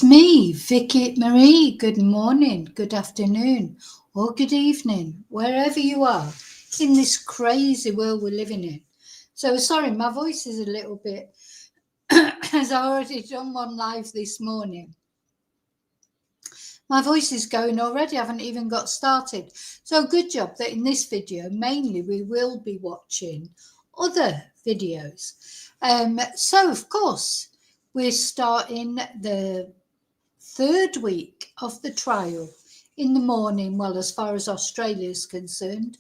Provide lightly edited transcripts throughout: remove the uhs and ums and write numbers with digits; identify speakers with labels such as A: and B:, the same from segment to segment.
A: me, Vicky Marie. Good morning, good afternoon, or good evening, wherever you are in this crazy world we're living in. So sorry, my voice is a little bit, as I already done one live this morning. My voice is going already, I haven't even got started. So good job that in this video, mainly we will be watching other videos. So of course, we're starting the third week of the trial in the morning. Well, as far as Australia is concerned,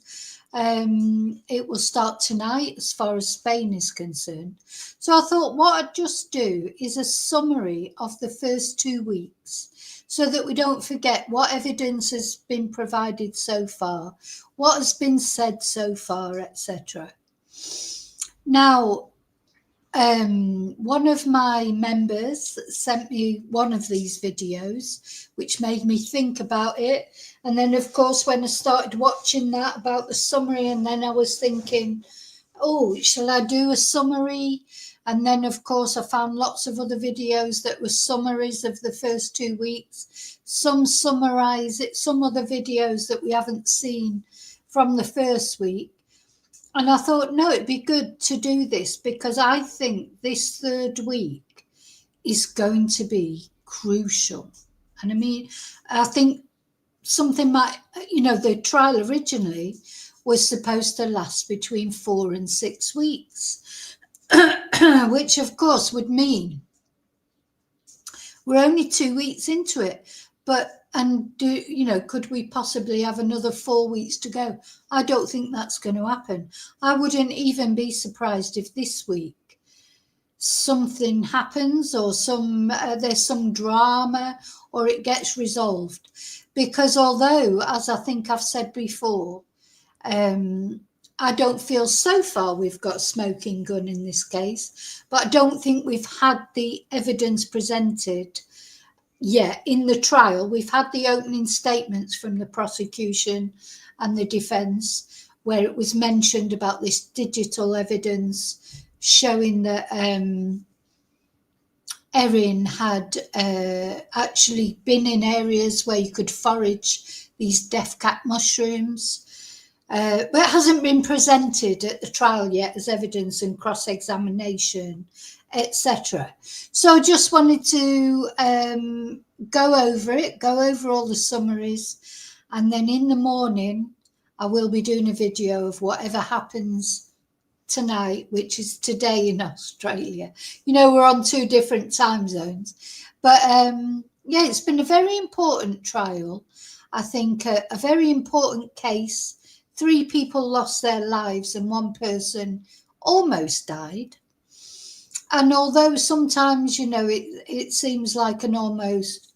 A: it will start tonight as far as Spain is concerned. So I thought what I'd just do is a summary of the first 2 weeks so that we don't forget what evidence has been provided so far, what has been said so far, etc. Now, one of my members sent me one of these videos, which made me think about it. And then, of course, when I started watching that about the summary, and then I was thinking, oh, shall I do a summary? And then, of course, I found lots of other videos that were summaries of the first 2 weeks. Some summarize it, some other videos that we haven't seen from the first week. And I thought, no, it'd be good to do this because I think this third week is going to be crucial. And I mean, I think something might, the trial originally was supposed to last between 4 and 6 weeks, which of course would mean we're only 2 weeks into it. Could we possibly have another 4 weeks to go? I don't think that's going to happen. I wouldn't even be surprised if this week something happens or there's some drama or it gets resolved. Because although, as I think I've said before, I don't feel so far we've got a smoking gun in this case, but I don't think we've had the evidence presented. Yeah, in the trial, we've had the opening statements from the prosecution and the defence where it was mentioned about this digital evidence showing that Erin had actually been in areas where you could forage these death cap mushrooms. But it hasn't been presented at the trial yet as evidence and cross-examination, etc. So I just wanted to go over all the summaries, and then in the morning I will be doing a video of whatever happens tonight, which is today in Australia. We're on 2 different time zones, but it's been a very important trial. I think a very important case. 3 people lost their lives and 1 person almost died. And although sometimes, it seems like an almost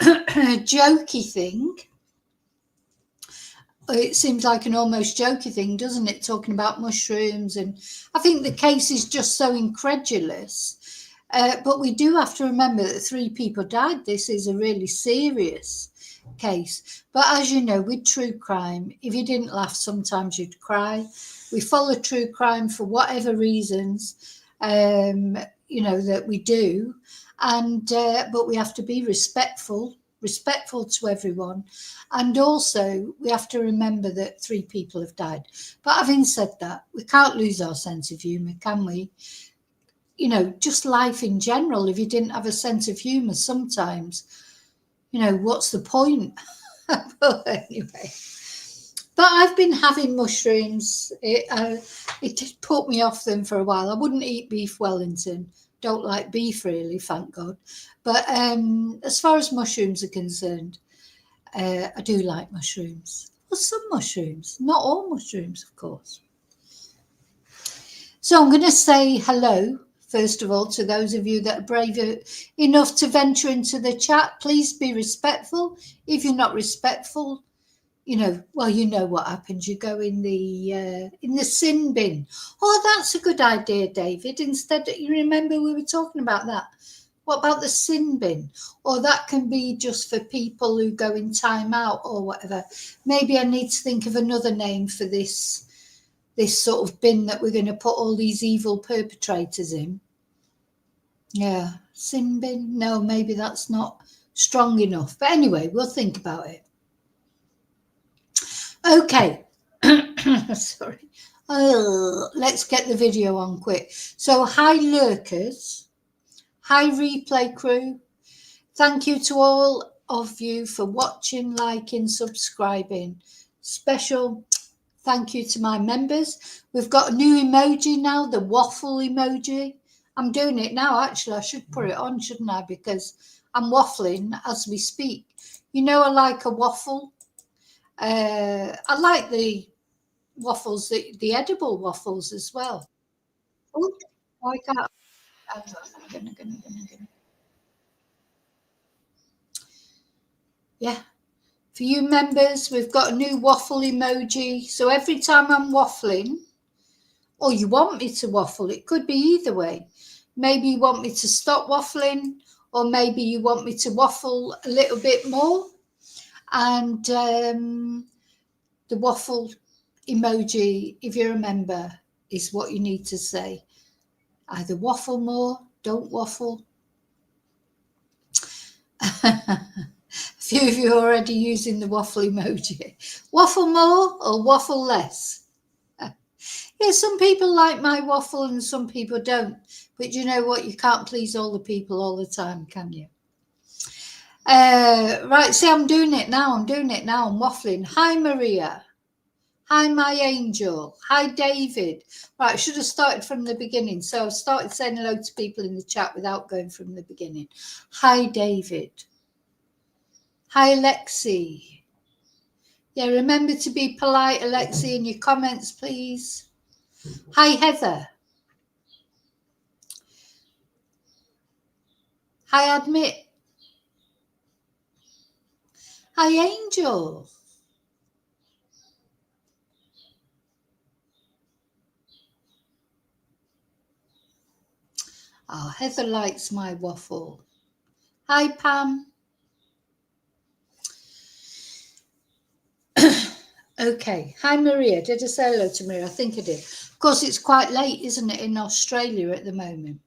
A: jokey thing, doesn't it, talking about mushrooms? And I think the case is just so incredulous. But we do have to remember that 3 people died. This is a really serious case. But as you know, with true crime, if you didn't laugh, sometimes you'd cry. We follow true crime for whatever reasons, that we do. And but we have to be respectful to everyone. And also we have to remember that 3 people have died. But having said that, we can't lose our sense of humour, can we? Just life in general, if you didn't have a sense of humour sometimes, what's the point? But anyway, but I've been having mushrooms. It did put me off them for a while. I wouldn't eat beef Wellington. Don't like beef really, thank God. But as far as mushrooms are concerned, I do like mushrooms. Well, some mushrooms, not all mushrooms, of course. So I'm going to say hello, first of all, to those of you that are brave enough to venture into the chat. Please be respectful. If you're not respectful, you know what happens. You go in the sin bin. Oh, that's a good idea, David. Instead, you remember we were talking about that. What about the sin bin? Or that can be just for people who go in time out or whatever. Maybe I need to think of another name for this sort of bin that we're going to put all these evil perpetrators in. Yeah, sin bin. No, maybe that's not strong enough. But anyway, we'll think about it. Okay. Sorry. Let's get the video on quick. So, hi, lurkers. Hi, replay crew. Thank you to all of you for watching, liking, subscribing. Special thank you to my members. We've got a new emoji now, the waffle emoji. I'm doing it now, actually. I should put it on, shouldn't I? Because I'm waffling as we speak. You know, I like a waffle. I like the waffles, the edible waffles as well. Oh, I can't. I'm gonna. Yeah. For you members, we've got a new waffle emoji. So every time I'm waffling, or you want me to waffle, it could be either way. Maybe you want me to stop waffling, or maybe you want me to waffle a little bit more. And the waffle emoji, if you remember, is what you need to say. Either waffle more, don't waffle. A few of you are already using the waffle emoji. Waffle more or waffle less? Yeah, some people like my waffle and some people don't. But you know what? You can't please all the people all the time, can you? Right, see, I'm doing it now. I'm waffling. Hi, Maria. Hi, my angel. Hi, David. Right, I should have started from the beginning. So I've started saying hello to people in the chat without going from the beginning. Hi, David. Hi, Lexi. Yeah, remember to be polite, Alexi, in your comments, please. Hi, Heather. Hi, Admit. Hi, Angel. Oh, Heather likes my waffle. Hi, Pam. Okay. Hi, Maria. Did I say hello to Maria? I think I did. Of course, it's quite late, isn't it, in Australia at the moment?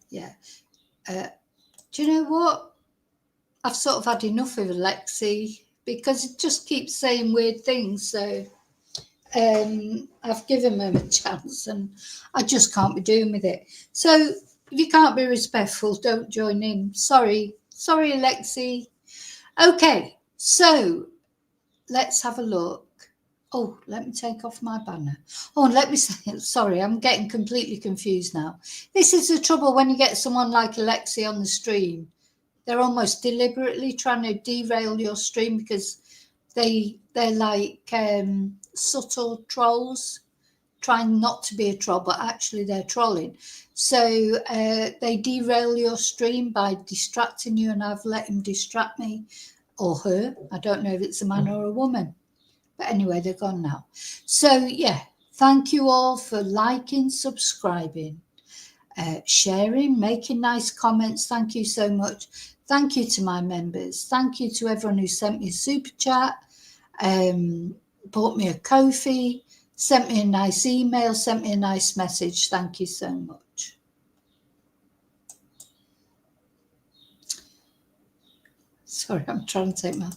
A: Yeah. Do you know what? I've sort of had enough of Alexi because it just keeps saying weird things. So I've given him a chance and I just can't be doing with it. So if you can't be respectful, don't join in. Sorry, Alexi. Okay, so let's have a look. Oh, let me take off my banner. Oh, and let me say, sorry, I'm getting completely confused now. This is the trouble when you get someone like Alexi on the stream. They're almost deliberately trying to derail your stream because they're like subtle trolls, trying not to be a troll, but actually they're trolling. So they derail your stream by distracting you, and I've let him distract me or her. I don't know if it's a man or a woman. But anyway, they're gone now. So, yeah, thank you all for liking, subscribing, sharing, making nice comments. Thank you so much. Thank you to my members. Thank you to everyone who sent me a super chat, bought me a Ko-fi, sent me a nice email, sent me a nice message. Thank you so much. Sorry, I'm trying to take my...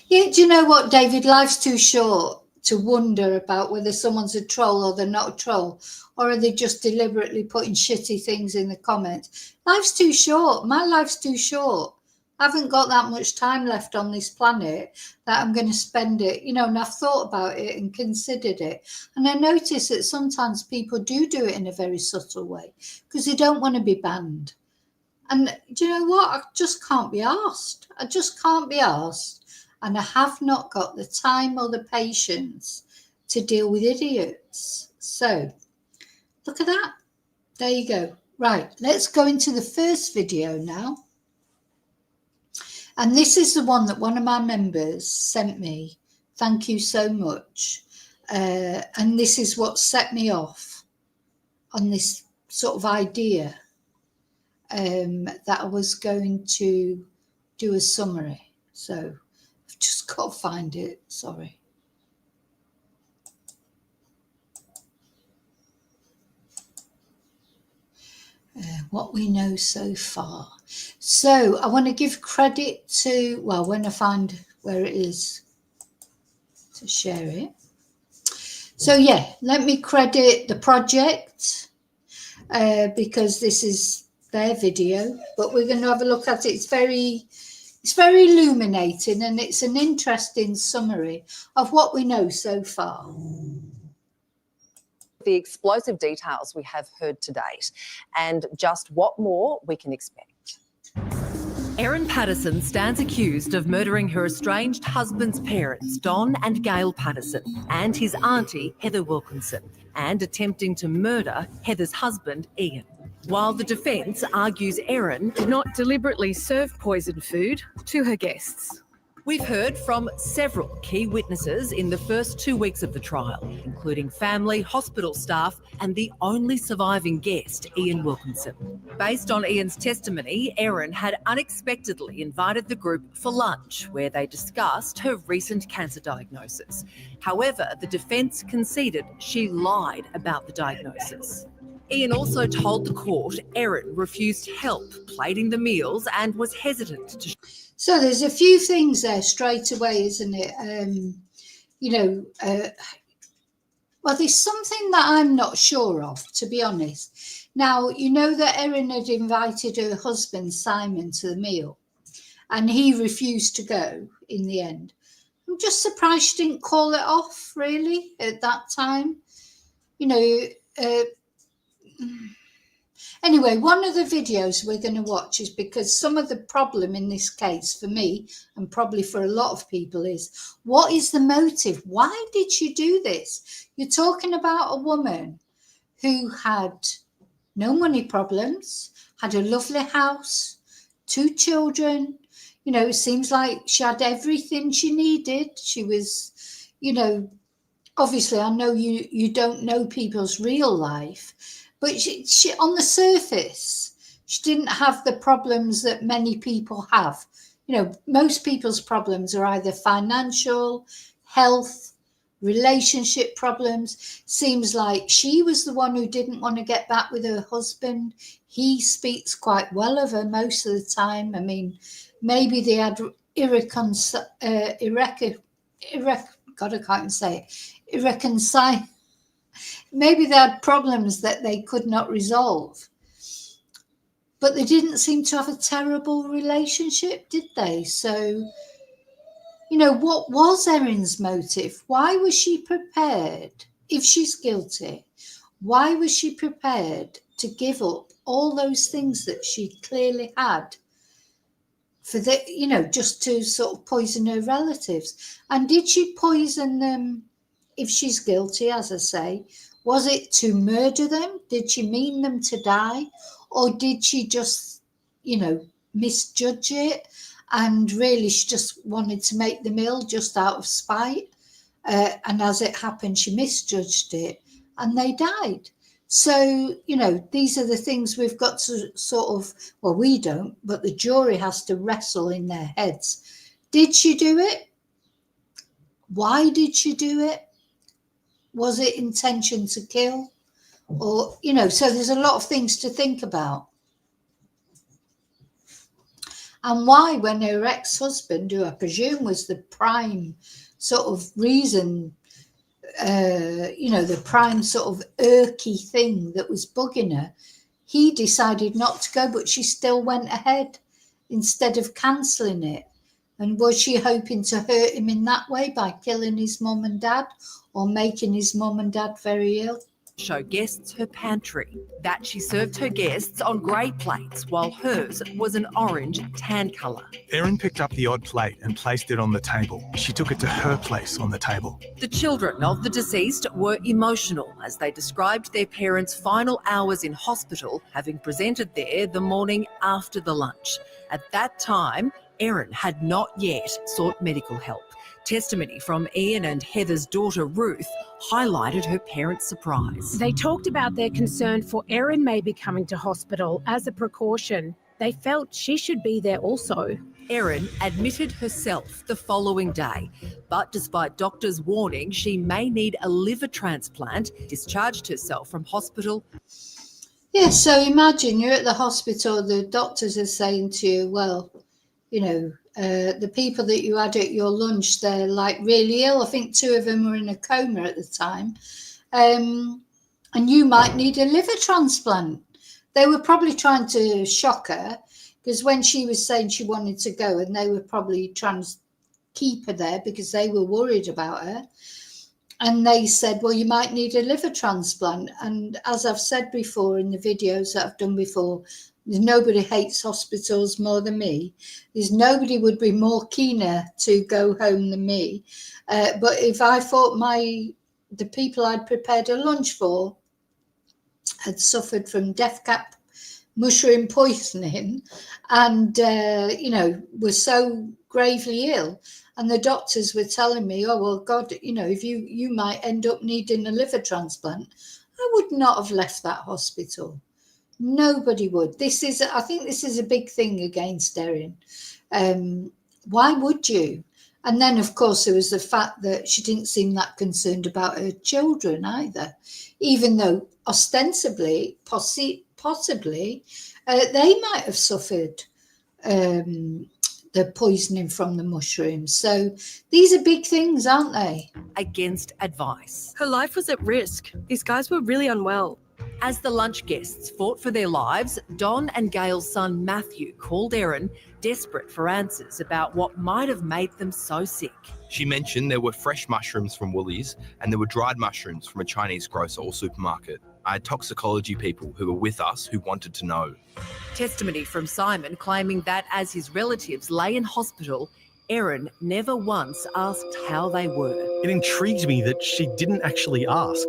A: Yeah, do you know what, David? Life's too short to wonder about whether someone's a troll or they're not a troll, or are they just deliberately putting shitty things in the comments? Life's too short. My life's too short. I haven't got that much time left on this planet that I'm going to spend it, and I've thought about it and considered it. And I notice that sometimes people do it in a very subtle way because they don't want to be banned. And do you know what? I just can't be asked. I just can't be asked. And I have not got the time or the patience to deal with idiots. So, look at that. There you go. Right, let's go into the first video now. And this is the one that one of my members sent me. Thank you so much. And this is what set me off on this sort of idea. That I was going to do a summary. So I've just got to find it. Sorry. what we know so far. So I want to give credit to, well, when I find where it is to share it. So yeah, let me credit the project because this is their video, but we're going to have a look at it. It's very illuminating, and it's an interesting summary of what we know so far.
B: The explosive details we have heard to date and just what more we can expect.
C: Erin Patterson stands accused of murdering her estranged husband's parents, Don and Gail Patterson, and his auntie, Heather Wilkinson, and attempting to murder Heather's husband, Ian. While the defence argues Erin
D: did not deliberately serve poisoned food to her guests.
C: We've heard from several key witnesses in the first 2 weeks of the trial, including family, hospital staff, and the only surviving guest, Ian Wilkinson. Based on Ian's testimony, Erin had unexpectedly invited the group for lunch, where they discussed her recent cancer diagnosis. However, the defence conceded she lied about the diagnosis. Ian also told the court Erin refused help plating the meals and was hesitant to.
A: So there's a few things there straight away, isn't it? Well, there's something that I'm not sure of, to be honest. Now, you know that Erin had invited her husband, Simon, to the meal, and he refused to go in the end. I'm just surprised she didn't call it off, really, at that time. Anyway, one of the videos we're going to watch is because some of the problem in this case for me, and probably for a lot of people, is what is the motive? Why did she do this? You're talking about a woman who had no money problems, had a lovely house, 2 children. It seems like she had everything she needed. She was, obviously I know you don't know people's real life, but she on the surface, she didn't have the problems that many people have. Most people's problems are either financial, health, relationship problems. Seems like she was the one who didn't want to get back with her husband. He speaks quite well of her most of the time. I mean, maybe they had maybe they had problems that they could not resolve. But they didn't seem to have a terrible relationship, did they? So, what was Erin's motive? Why was she prepared, if she's guilty, why was she prepared to give up all those things that she clearly had for just to sort of poison her relatives? And did she poison them, if she's guilty, as I say? Was it to murder them? Did she mean them to die? Or did she just, misjudge it? And really, she just wanted to make the meal just out of spite. And as it happened, she misjudged it and they died. So, these are the things we've got to sort of, well, we don't, but the jury has to wrestle in their heads. Did she do it? Why did she do it? Was it intention to kill? Or, so there's a lot of things to think about. And why, when her ex-husband, who I presume was the prime sort of reason, the prime sort of irky thing that was bugging her, he decided not to go, but she still went ahead instead of cancelling it. And was she hoping to hurt him in that way by killing his mum and dad, or making his mum and dad very ill?
C: Show guests her pantry. That she served her guests on grey plates, while hers was an orange tan colour.
E: Erin picked up the odd plate and placed it on the table. She took it to her place on the table.
C: The children of the deceased were emotional as they described their parents' final hours in hospital, having presented there the morning after the lunch. At that time, Erin had not yet sought medical help. Testimony from Ian and Heather's daughter Ruth highlighted her parents' surprise.
D: They talked about their concern for Erin maybe coming to hospital as a precaution. They felt she should be there also.
C: Erin admitted herself the following day, but despite doctors' warning she may need a liver transplant, discharged herself from hospital.
A: Yeah, so imagine you're at the hospital, the doctors are saying to you, well, you know, the people that you had at your lunch, they're like really ill. I think 2 of them were in a coma at the time. And you might need a liver transplant. They were probably trying to shock her, because when she was saying she wanted to go, and they were probably trying to keep her there because they were worried about her. And they said, well, you might need a liver transplant. And as I've said before in the videos that I've done before, nobody hates hospitals more than me. There's nobody would be more keener to go home than me. But if I thought the people I'd prepared a lunch for had suffered from death cap mushroom poisoning and, were so gravely ill, and the doctors were telling me, oh, well, God, if you might end up needing a liver transplant, I would not have left that hospital. Nobody would. I think this is a big thing against Erin. Why would you? And then, of course, there was the fact that she didn't seem that concerned about her children either, even though ostensibly, possibly, they might have suffered the poisoning from the mushrooms. So these are big things, aren't they?
C: Against advice.
F: Her life was at risk. These guys were really unwell.
C: As the lunch guests fought for their lives, Don and Gail's son Matthew called Erin, desperate for answers about what might have made them so sick.
G: She mentioned there were fresh mushrooms from Woolies and there were dried mushrooms from a Chinese grocer or supermarket. I had toxicology people who were with us who wanted to know.
C: Testimony from Simon claiming that as his relatives lay in hospital, Erin never once asked how they were.
H: It intrigued me that she didn't actually ask.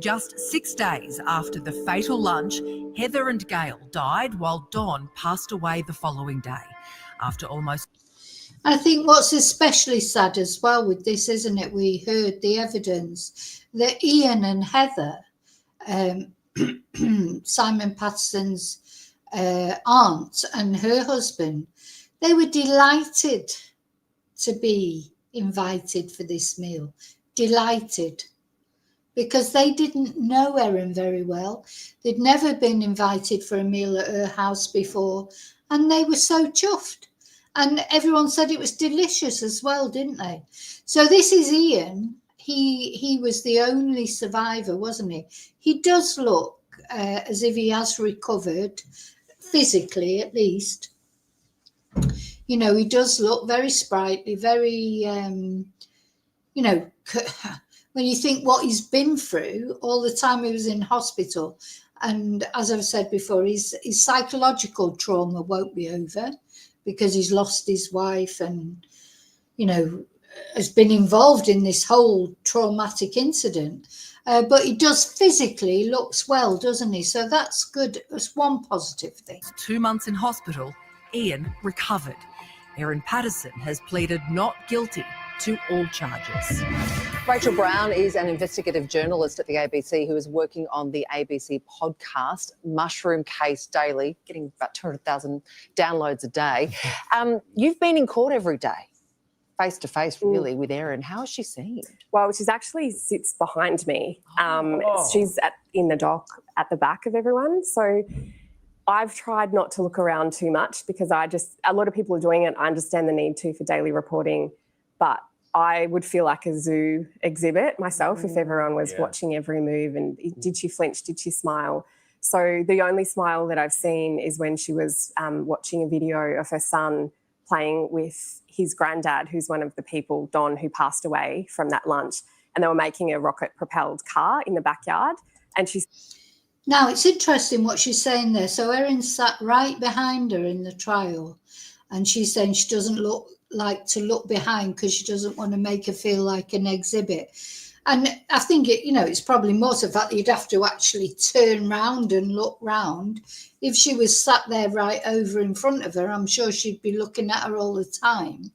C: Just 6 days after the fatal lunch, Heather and Gail died while Don passed away the following day. After almost...
A: I think what's especially sad as well with this, isn't it? We heard the evidence that Ian and Heather, Simon Patterson's aunt and her husband, they were delighted to be invited for this meal. Delighted. Because they didn't know Erin very well. They'd never been invited for a meal at her house before, and they were so chuffed. And everyone said it was delicious as well, didn't they? So this is Ian. He was the only survivor, wasn't he? He does look as if he has recovered, physically at least. You know, he does look very sprightly, very, when you think what he's been through all the time he was in hospital. And as I've said before, his psychological trauma won't be over because he's lost his wife and, has been involved in this whole traumatic incident. But he does physically looks well, doesn't he? So that's good. That's one positive thing.
C: 2 months in hospital, Ian recovered. Erin Patterson has pleaded not guilty to all charges.
B: Rachel Brown is an investigative journalist at the ABC who is working on the ABC podcast Mushroom Case Daily, getting about 200,000 downloads a day. You've been in court every day, face to face, really, with Erin. How has she seemed?
I: Well, she's actually sits behind me. She's in the dock at the back of everyone. So I've tried not to look around too much because a lot of people are doing it. I understand the need to for daily reporting, but I would feel like a zoo exhibit myself if everyone was watching every move and did she flinch, did she smile? So the only smile that I've seen is when she was watching a video of her son playing with his granddad, who's one of the people, Don, who passed away from that lunch, and they were making a rocket-propelled car in the backyard. And
A: Now, it's interesting what she's saying there. So Erin sat right behind her in the trial, and she's saying she doesn't like to look behind because she doesn't want to make her feel like an exhibit. And I think it's probably more to the fact that you'd have to actually turn round and look round. If she was sat there right over in front of her, I'm sure she'd be looking at her all the time.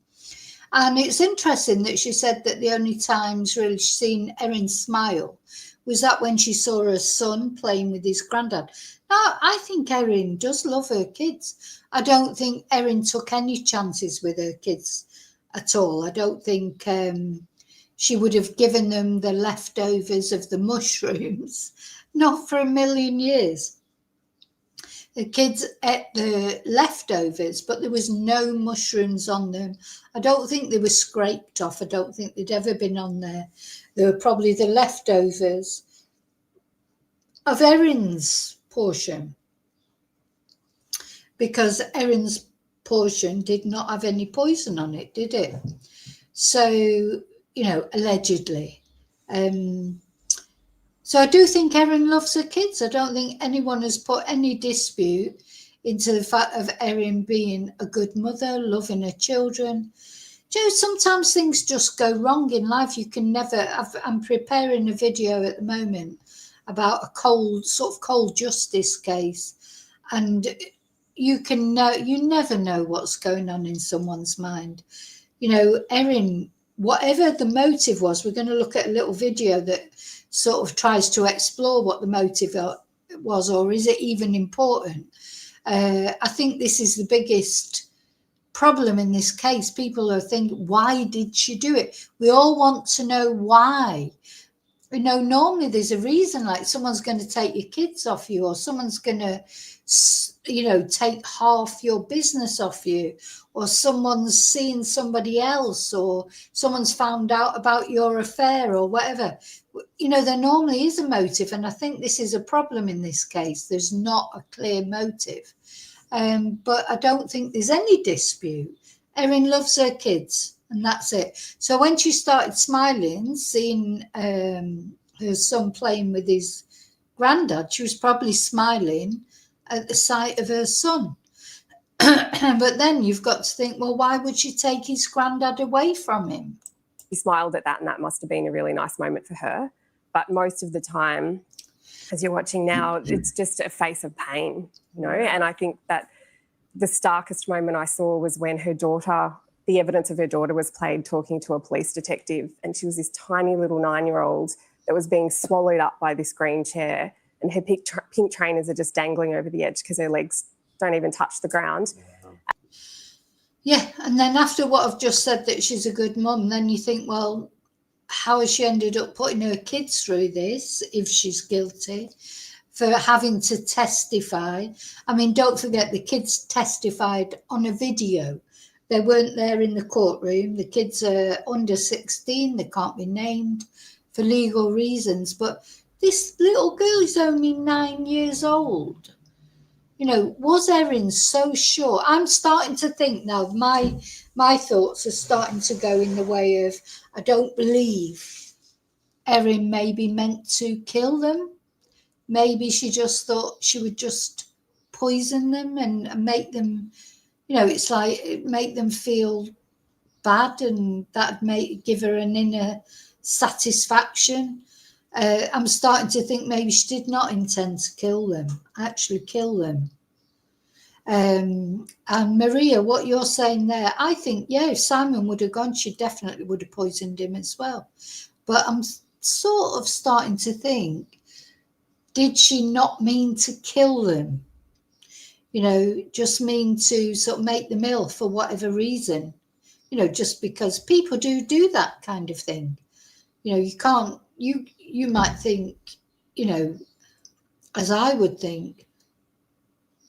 A: And it's interesting that she said that the only times really she's seen Erin smile was that when she saw her son playing with his granddad. Now, I think Erin does love her kids. I don't think Erin took any chances with her kids at all. I don't think she would have given them the leftovers of the mushrooms. Not for a million years. The kids ate the leftovers, but there was no mushrooms on them. I don't think they were scraped off. I don't think they'd ever been on there. They were probably the leftovers of Erin's portion, because Erin's portion did not have any poison on it, did it? So, you know, allegedly. So I do think Erin loves her kids. I don't think anyone has put any dispute into the fact of Erin being a good mother, loving her children. You know, sometimes things just go wrong in life. You can never. I'm preparing a video at the moment about a cold justice case, and you never know what's going on in someone's mind. You know, Erin, whatever the motive was, we're going to look at a little video that sort of tries to explore what the motive was, or is it even important? I think this is the biggest problem in this case. People are thinking, why did she do it? We all want to know why. You know, normally there's a reason, like someone's going to take your kids off you, or someone's going to, you know, take half your business off you, or someone's seen somebody else, or someone's found out about your affair, or whatever. You know, there normally is a motive, and I think this is a problem in this case. There's not a clear motive, but I don't think there's any dispute. Erin loves her kids, and that's it. So when she started smiling, seeing her son playing with his granddad, she was probably smiling at the sight of her son. But then you've got to think, well, why would she take his granddad away from him?
I: She smiled at that, and that must have been a really nice moment for her. But most of the time, as you're watching now, it's just a face of pain, you know. And I think that the starkest moment I saw was when her daughter, the evidence of her daughter was played talking to a police detective, and she was this tiny little 9-year-old that was being swallowed up by this green chair, and her pink trainers are just dangling over the edge because her legs don't even touch the ground.
A: Yeah, and then after what I've just said, that she's a good mum, then you think, well, how has she ended up putting her kids through this if she's guilty, for having to testify? I mean, don't forget, the kids testified on a video. They weren't there in the courtroom. The kids are under 16. They can't be named for legal reasons. But this little girl is only 9 years old. You know, was Erin so sure? I'm starting to think now, my thoughts are starting to go in the way of, I don't believe Erin maybe meant to kill them. Maybe she just thought she would just poison them and make them, you know, it's like make them feel bad, and that'd give her an inner satisfaction. I'm starting to think maybe she did not intend to actually kill them. And Maria, what you're saying there, I think, yeah, if Simon would have gone, she definitely would have poisoned him as well. But I'm sort of starting to think, did she not mean to kill them? You know, just mean to sort of make them ill for whatever reason, you know, just because people do that kind of thing. You know, you can't, you might think, you know, as I would think,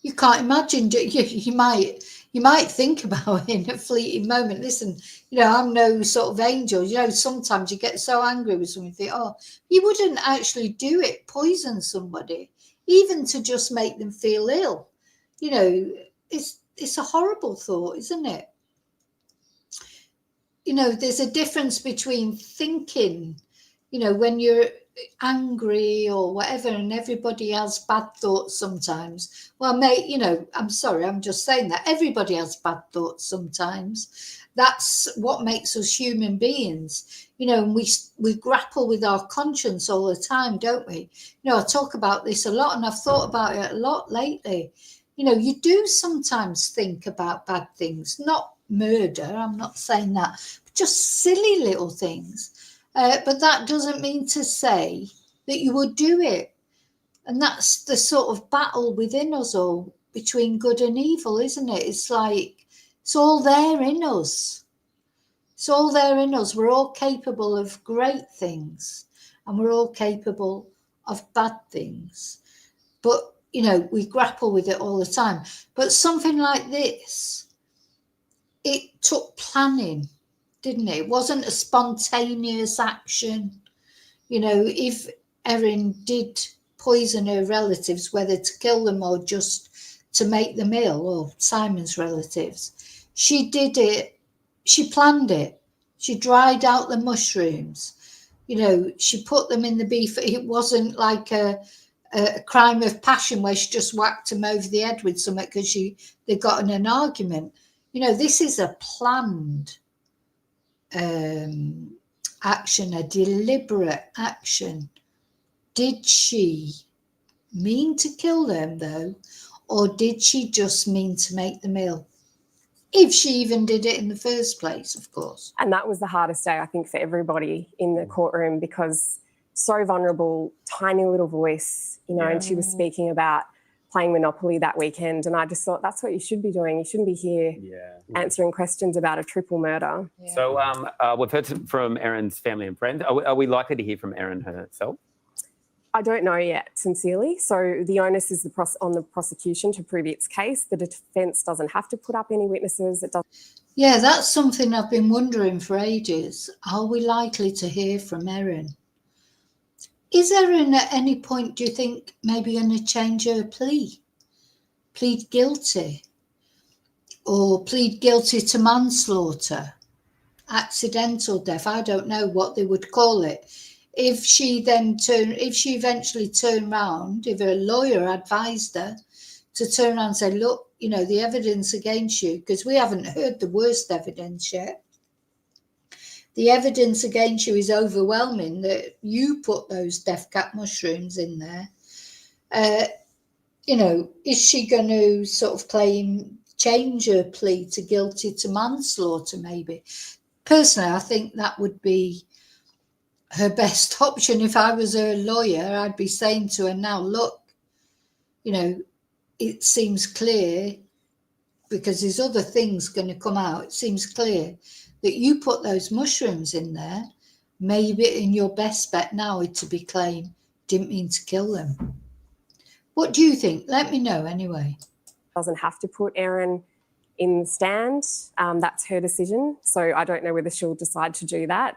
A: you can't imagine, you might think about it in a fleeting moment. Listen, you know, I'm no sort of angel. You know, sometimes you get so angry with something, you think, oh, you wouldn't actually do it, poison somebody, even to just make them feel ill. You know, it's a horrible thought, isn't it? You know, there's a difference between thinking, you know, when you're angry or whatever, and everybody has bad thoughts sometimes. Well, mate, you know, I'm sorry, I'm just saying that everybody has bad thoughts sometimes. That's what makes us human beings, you know, and we grapple with our conscience all the time, don't we? You know, I talk about this a lot, and I've thought about it a lot lately. You know, you do sometimes think about bad things, not murder, I'm not saying that, but just silly little things. But that doesn't mean to say that you would do it. And that's the sort of battle within us all, between good and evil, isn't it? It's like, it's all there in us. It's all there in us. We're all capable of great things, and we're all capable of bad things. But, you know, we grapple with it all the time. But something like this, it took planning, didn't it? It wasn't a spontaneous action. You know, if Erin did poison her relatives, whether to kill them or just to make them ill, or Simon's relatives, she did it, she planned it. She dried out the mushrooms. You know, she put them in the beef. It wasn't like a crime of passion where she just whacked him over the head with something because they got in an argument. You know, this is a planned action, a deliberate action. Did she mean to kill them though, or did she just mean to make them ill? If she even did it in the first place, of course.
I: And that was the hardest day, I think, for everybody in the courtroom, because so vulnerable, tiny little voice, you know, and she was speaking about playing Monopoly that weekend. And I just thought, that's what you should be doing. You shouldn't be here answering questions about a triple murder.
J: Yeah. So we've heard from Erin's family and friends. Are we likely to hear from Erin herself?
I: I don't know yet, sincerely. So the onus is on the prosecution to prove its case. The defence doesn't have to put up any witnesses. It doesn't.
A: Yeah, that's something I've been wondering for ages. Are we likely to hear from Erin? Is Erin at any point, do you think, maybe going to change her plea? Plead guilty? Or plead guilty to manslaughter? Accidental death? I don't know what they would call it. If she eventually turned round, if her lawyer advised her to turn around and say, look, you know, the evidence against you, because we haven't heard the worst evidence yet. The evidence against you is overwhelming that you put those death cap mushrooms in there. You know, is she going to sort of change her plea to guilty to manslaughter maybe? Personally, I think that would be her best option. If I was her lawyer, I'd be saying to her now, look, you know, it seems clear, because there's other things going to come out, it seems clear that you put those mushrooms in there. Maybe in your best bet now is to be claimed didn't mean to kill them. What do you think? Let me know anyway.
I: Doesn't have to put Erin in the stand. That's her decision. So I don't know whether she'll decide to do that.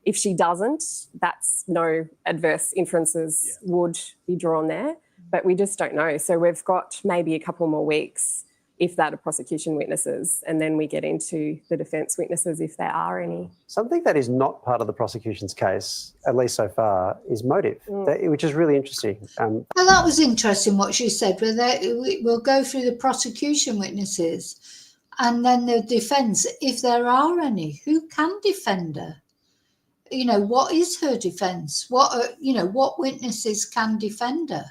I: If she doesn't, that's no adverse inferences would be drawn there, but we just don't know. So we've got maybe a couple more weeks, if that, of prosecution witnesses, and then we get into the defence witnesses if there are any.
K: Something that is not part of the prosecution's case, at least so far, is motive, which is really interesting.
A: Well, that was interesting what she said. We'll go through the prosecution witnesses and then the defence, if there are any. Who can defend her? You know, what is her defence? What witnesses can defend her?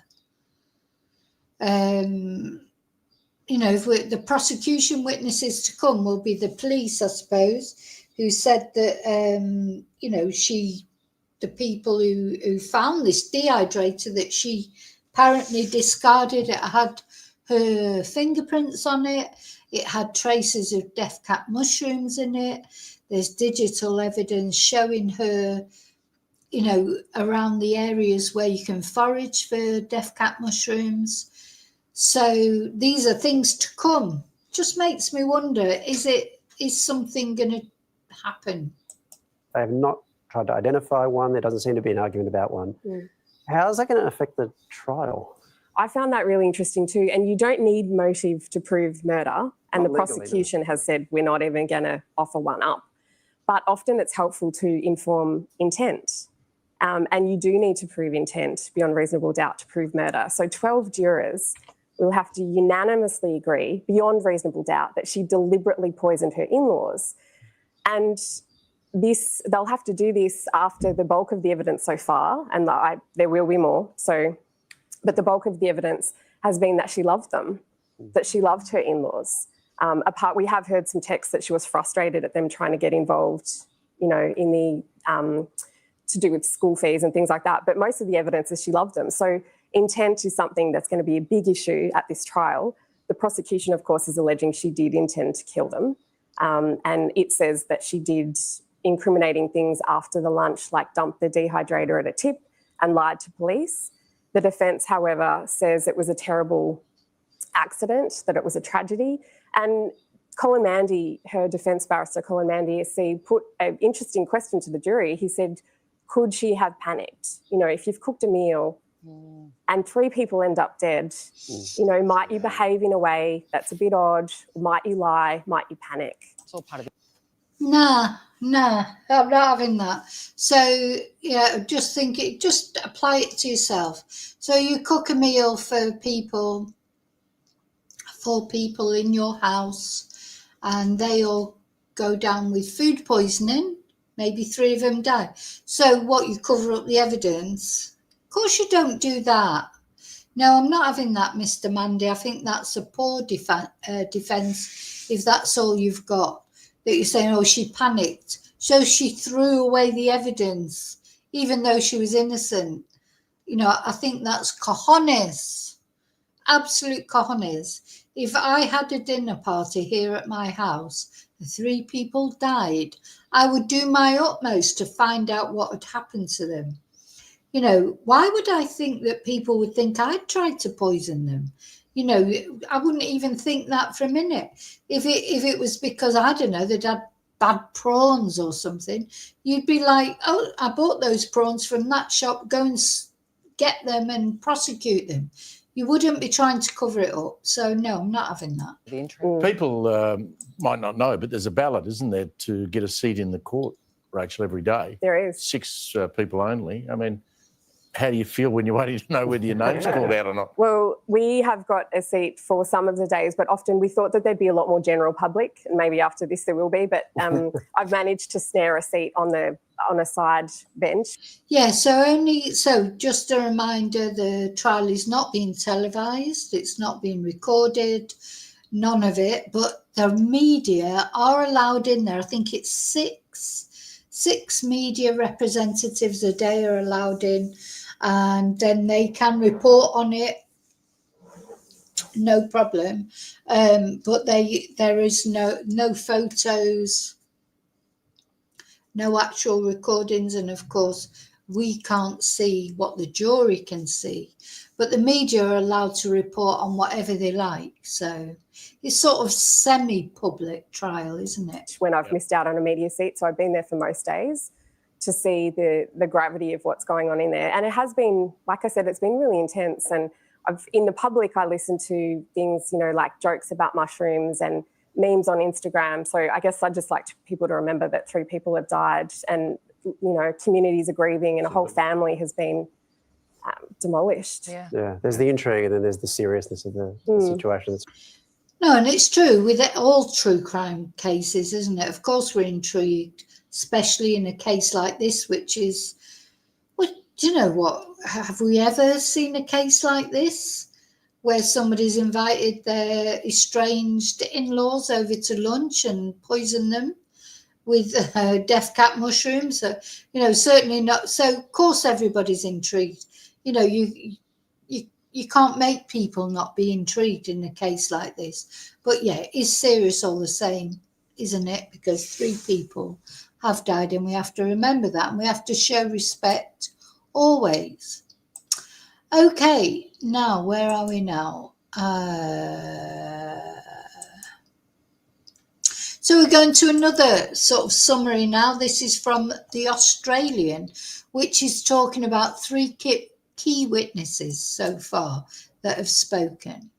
A: You know, the prosecution witnesses to come will be the police, I suppose, who said that, you know, the people who found this dehydrator that she apparently discarded, it had her fingerprints on it. It had traces of death cap mushrooms in it. There's digital evidence showing her, you know, around the areas where you can forage for death cap mushrooms. So these are things to come. Just makes me wonder, is something going to happen?
K: They have not tried to identify one. There doesn't seem to be an argument about one. How is that going to affect the trial?
I: I found that really interesting too. And you don't need motive to prove murder. And the prosecution has said we're not even going to offer one up. But often it's helpful to inform intent. And you do need to prove intent beyond reasonable doubt to prove murder. So 12 jurors will have to unanimously agree beyond reasonable doubt that she deliberately poisoned her in-laws. And they'll have to do this after the bulk of the evidence so far, and there will be more. But the bulk of the evidence has been that she loved them, that she loved her in-laws. We have heard some texts that she was frustrated at them trying to get involved, you know, in the to do with school fees and things like that. But most of the evidence is she loved them. So intent is something that's going to be a big issue at this trial. The prosecution, of course, is alleging she did intend to kill them. And it says that she did incriminating things after the lunch, like dump the dehydrator at a tip and lied to police. The defence, however, says it was a terrible accident, that it was a tragedy. And Colin Mandy, her defence barrister, Colin Mandy, SC, put an interesting question to the jury. He said, could she have panicked? You know, if you've cooked a meal and 3 people end up dead, you know, might you behave in a way that's a bit odd? Might you lie? Might you panic?
B: It's all part of it.
A: Nah, I'm not having that. So, yeah, just apply it to yourself. So you cook a meal for 4 people in your house, and they all go down with food poisoning. Maybe 3 of them die. So what, you cover up the evidence? Of course you don't do that. No, I'm not having that, Mr. Mandy. I think that's a poor defence if that's all you've got. That you're saying, oh, she panicked. So she threw away the evidence, even though she was innocent. You know, I think that's cojones. Absolute cojones. If I had a dinner party here at my house, 3 people died, I would do my utmost to find out what had happened to them. You know, why would I think that people would think I'd tried to poison them? You know, I wouldn't even think that for a minute. If it was because, I don't know, they'd had bad prawns or something, you'd be like, oh, I bought those prawns from that shop, go and get them and prosecute them. You wouldn't be trying to cover it up. So, no, I'm not having that.
L: People might not know, but there's a ballot, isn't there, to get a seat in the court, Rachel, every day?
I: There is.
L: 6 people only. I mean, how do you feel when you're waiting to know whether your name's called out or not?
I: Well, we have got a seat for some of the days, but often we thought that there'd be a lot more general public, and maybe after this there will be, but I've managed to snare a seat on a side bench.
A: Yeah, so just a reminder, the trial is not being televised, it's not being recorded, none of it, but the media are allowed in there. I think it's 6 media representatives a day are allowed in, and then they can report on it, no problem. But there is no photos, no actual recordings, and of course we can't see what the jury can see, but the media are allowed to report on whatever they like. So it's sort of semi-public trial, isn't it?
I: When I've missed out on a media seat, so I've been there for most days to see the gravity of what's going on in there. And it has been, like I said, it's been really intense. And in the public, I listen to things, you know, like jokes about mushrooms and memes on Instagram. So I guess I'd just like people to remember that 3 people have died, and, you know, communities are grieving, and a whole family has been demolished.
K: Yeah, there's the intrigue and then there's the seriousness of the situations.
A: No, and it's true with all true crime cases, isn't it? Of course we're intrigued, especially in a case like this, which is, well, do you know what? Have we ever seen a case like this where somebody's invited their estranged in-laws over to lunch and poisoned them with death cap mushrooms? You know, certainly not. So, of course, everybody's intrigued. You know, you can't make people not be intrigued in a case like this. But yeah, it's serious all the same, isn't it? Because 3 people have died, and we have to remember that, and we have to show respect always. Okay, now where are we now? So we're going to another sort of summary now. This is from The Australian, which is talking about 3 key witnesses so far that have spoken.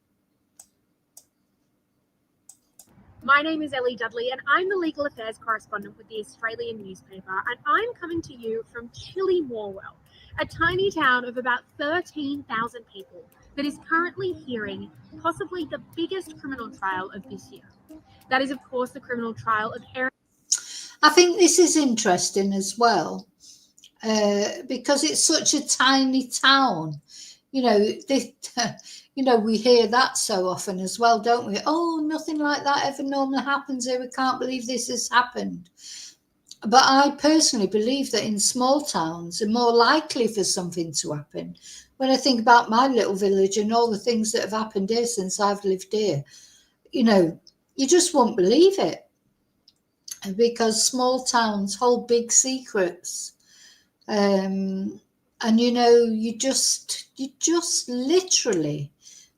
D: My name is Ellie Dudley, and I'm the legal affairs correspondent with the Australian newspaper, and I'm coming to you from chilly Morwell, a tiny town of about 13,000 people that is currently hearing possibly the biggest criminal trial of this year. That is, of course, the criminal trial of Erin.
A: I think this is interesting as well, because it's such a tiny town. You know, we hear that so often as well, don't we? Oh, nothing like that ever normally happens here. We can't believe this has happened. But I personally believe that in small towns are more likely for something to happen. When I think about my little village and all the things that have happened here since I've lived here, you know, you just won't believe it. Because small towns hold big secrets. And you just literally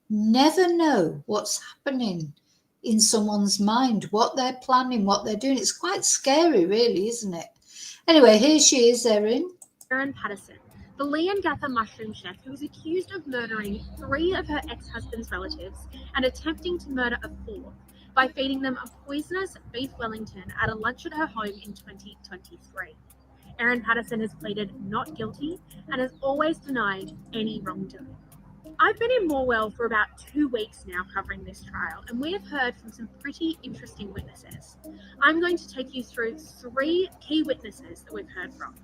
A: never know what's happening in someone's mind, what they're planning, what they're doing. It's quite scary, really, isn't it? Anyway, here she is, Erin.
D: Erin Patterson, the Leongatha mushroom chef who was accused of murdering 3 of her ex-husband's relatives and attempting to murder a 4th by feeding them a poisonous beef Wellington at a lunch at her home in 2023. Erin Patterson has pleaded not guilty and has always denied any wrongdoing. I've been in Morwell for about 2 weeks now covering this trial, and we have heard from some pretty interesting witnesses. I'm going to take you through 3 key witnesses that we've heard from.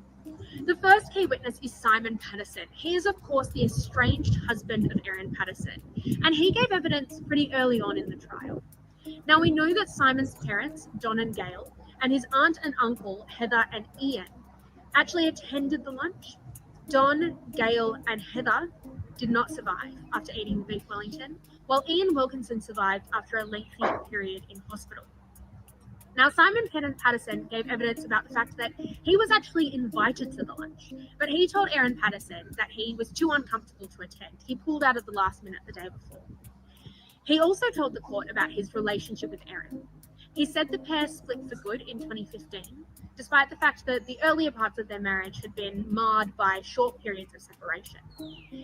D: The first key witness is Simon Patterson. He is, of course, the estranged husband of Erin Patterson, and he gave evidence pretty early on in the trial. Now, we know that Simon's parents, Don and Gail, and his aunt and uncle, Heather and Ian, actually attended the lunch. Don, Gail, and Heather did not survive after eating the beef Wellington, while Ian Wilkinson survived after a lengthy period in hospital. Now, Simon Patterson gave evidence about the fact that he was actually invited to the lunch, but he told Erin Patterson that he was too uncomfortable to attend. He pulled out at the last minute the day before. He also told the court about his relationship with Erin. He said the pair split for good in 2015, despite the fact that the earlier parts of their marriage had been marred by short periods of separation.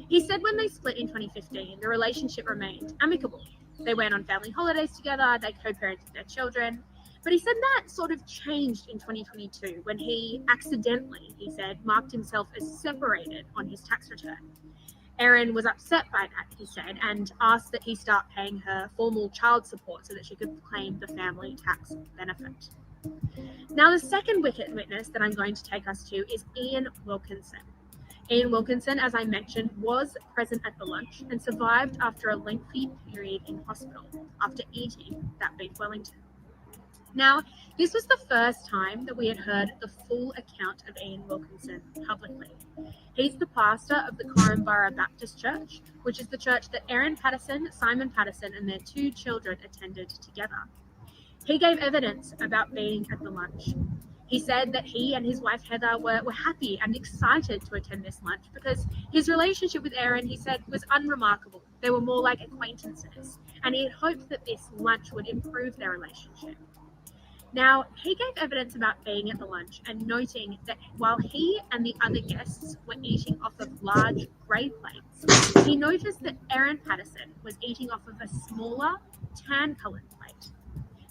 D: He said when they split in 2015, the relationship remained amicable. They went on family holidays together, they co-parented their children, but he said that sort of changed in 2022 when he accidentally, he said, marked himself as separated on his tax return. Erin was upset by that, he said, and asked that he start paying her formal child support so that she could claim the family tax benefit. Now, the second witness that I'm going to take us to is Ian Wilkinson. Ian Wilkinson, as I mentioned, was present at the lunch and survived after a lengthy period in hospital after eating that beef Wellington. Now, this was the first time that we had heard the full account of Ian Wilkinson publicly. He's the pastor of the Corumburra Baptist Church, which is the church that Erin Patterson, Simon Patterson, and their 2 children attended together. He gave evidence about being at the lunch. He said that he and his wife Heather were happy and excited to attend this lunch because his relationship with Erin, he said, was unremarkable. They were more like acquaintances, and he had hoped that this lunch would improve their relationship. Now, he gave evidence about being at the lunch and noting that while he and the other guests were eating off of large grey plates, he noticed that Erin Patterson was eating off of a smaller, tan-coloured plate.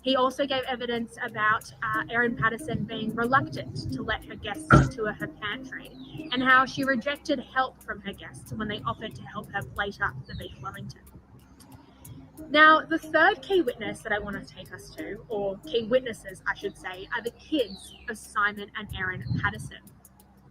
D: He also gave evidence about Erin Patterson being reluctant to let her guests tour her pantry and how she rejected help from her guests when they offered to help her plate up the beef Wellington. Now, the third key witness that I want to take us to, or key witnesses, I should say, are the kids of Simon and Erin Patterson.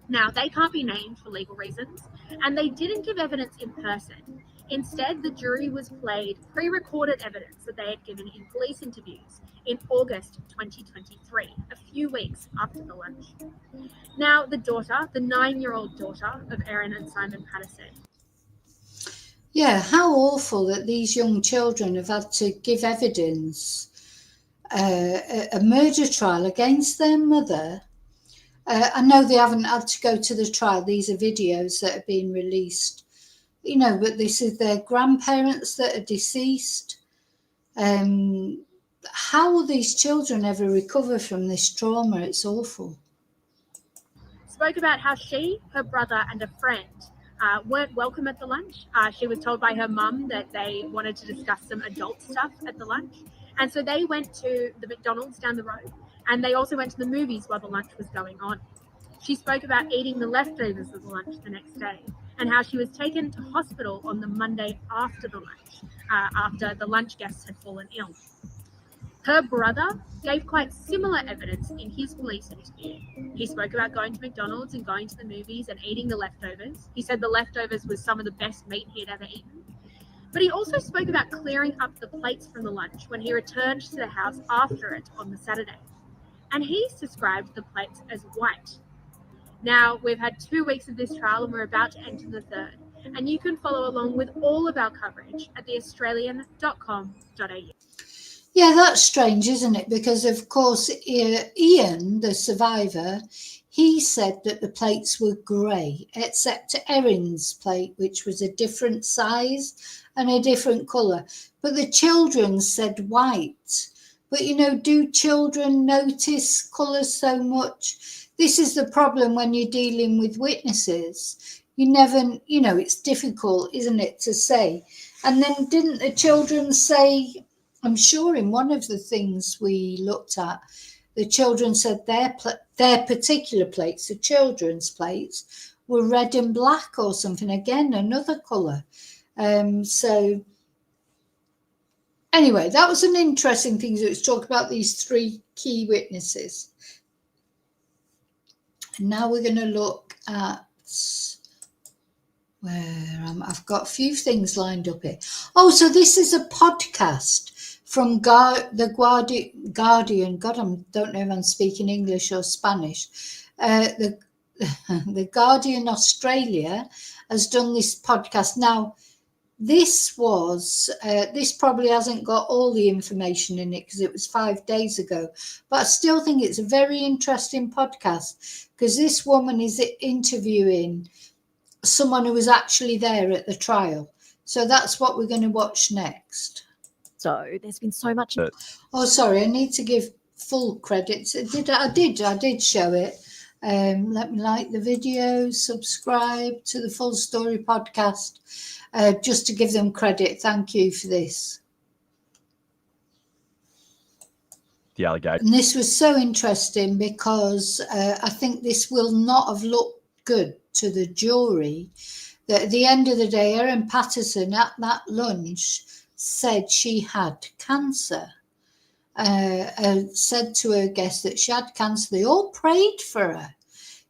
D: Now, they can't be named for legal reasons, and they didn't give evidence in person. Instead, the jury was played pre-recorded evidence that they had given in police interviews in August 2023, a few weeks after the lunch. Now, the daughter, the 9-year-old daughter of Erin and Simon Patterson.
A: Yeah, how awful that these young children have had to give evidence, a murder trial against their mother. I know they haven't had to go to the trial. These are videos that are being released, but this is their grandparents that are deceased. How will these children ever recover from this trauma? It's awful.
D: Spoke about how she, her brother, and a friend weren't welcome at the lunch. She was told by her mum that they wanted to discuss some adult stuff at the lunch. And so they went to the McDonald's down the road, and they also went to the movies while the lunch was going on. She spoke about eating the leftovers of the lunch the next day and how she was taken to hospital on the Monday after the lunch, after the lunch guests had fallen ill. Her brother gave quite similar evidence in his police interview. He spoke about going to McDonald's and going to the movies and eating the leftovers. He said the leftovers was some of the best meat he had ever eaten. But he also spoke about clearing up the plates from the lunch when he returned to the house after it on the Saturday. And he's described the plates as white. Now, we've had 2 weeks of this trial and we're about to enter the third. And you can follow along with all of our coverage at theaustralian.com.au.
A: Yeah, that's strange, isn't it? Because, of course, Ian, the survivor, He said that the plates were grey, except Erin's plate, which was a different size and a different colour. But the children said white. But, you know, do children notice colours so much? This is the problem when you're dealing with witnesses. You never, you know, it's difficult, isn't it, to say. And then didn't the children say, I'm sure in one of the things we looked at, the children said their particular plates, the children's plates, were red and black or something. Again, another colour. So anyway, that was an interesting thing to talk about these three key witnesses. And now we're going to look at where I've got a few things lined up here. Oh, so this is a podcast from the Guardian. God, I don't know if I'm speaking English or Spanish. The Guardian Australia has done this podcast. Now, this probably hasn't got all the information in it because it was 5 days ago, but I still think it's a very interesting podcast because this woman is interviewing someone who was actually there at the trial. So that's what we're going to watch next.
M: So there's been so much.
A: Oh, sorry, I need to give full credits. I did show it. Let me like the video, subscribe to the Full Story podcast, just to give them credit. Thank you for this.
N: The allegation.
A: And this was so interesting because I think this will not have looked good to the jury. That at the end of the day, Erin Patterson at that lunch said she had cancer. Said to her guests that she had cancer. They all prayed for her,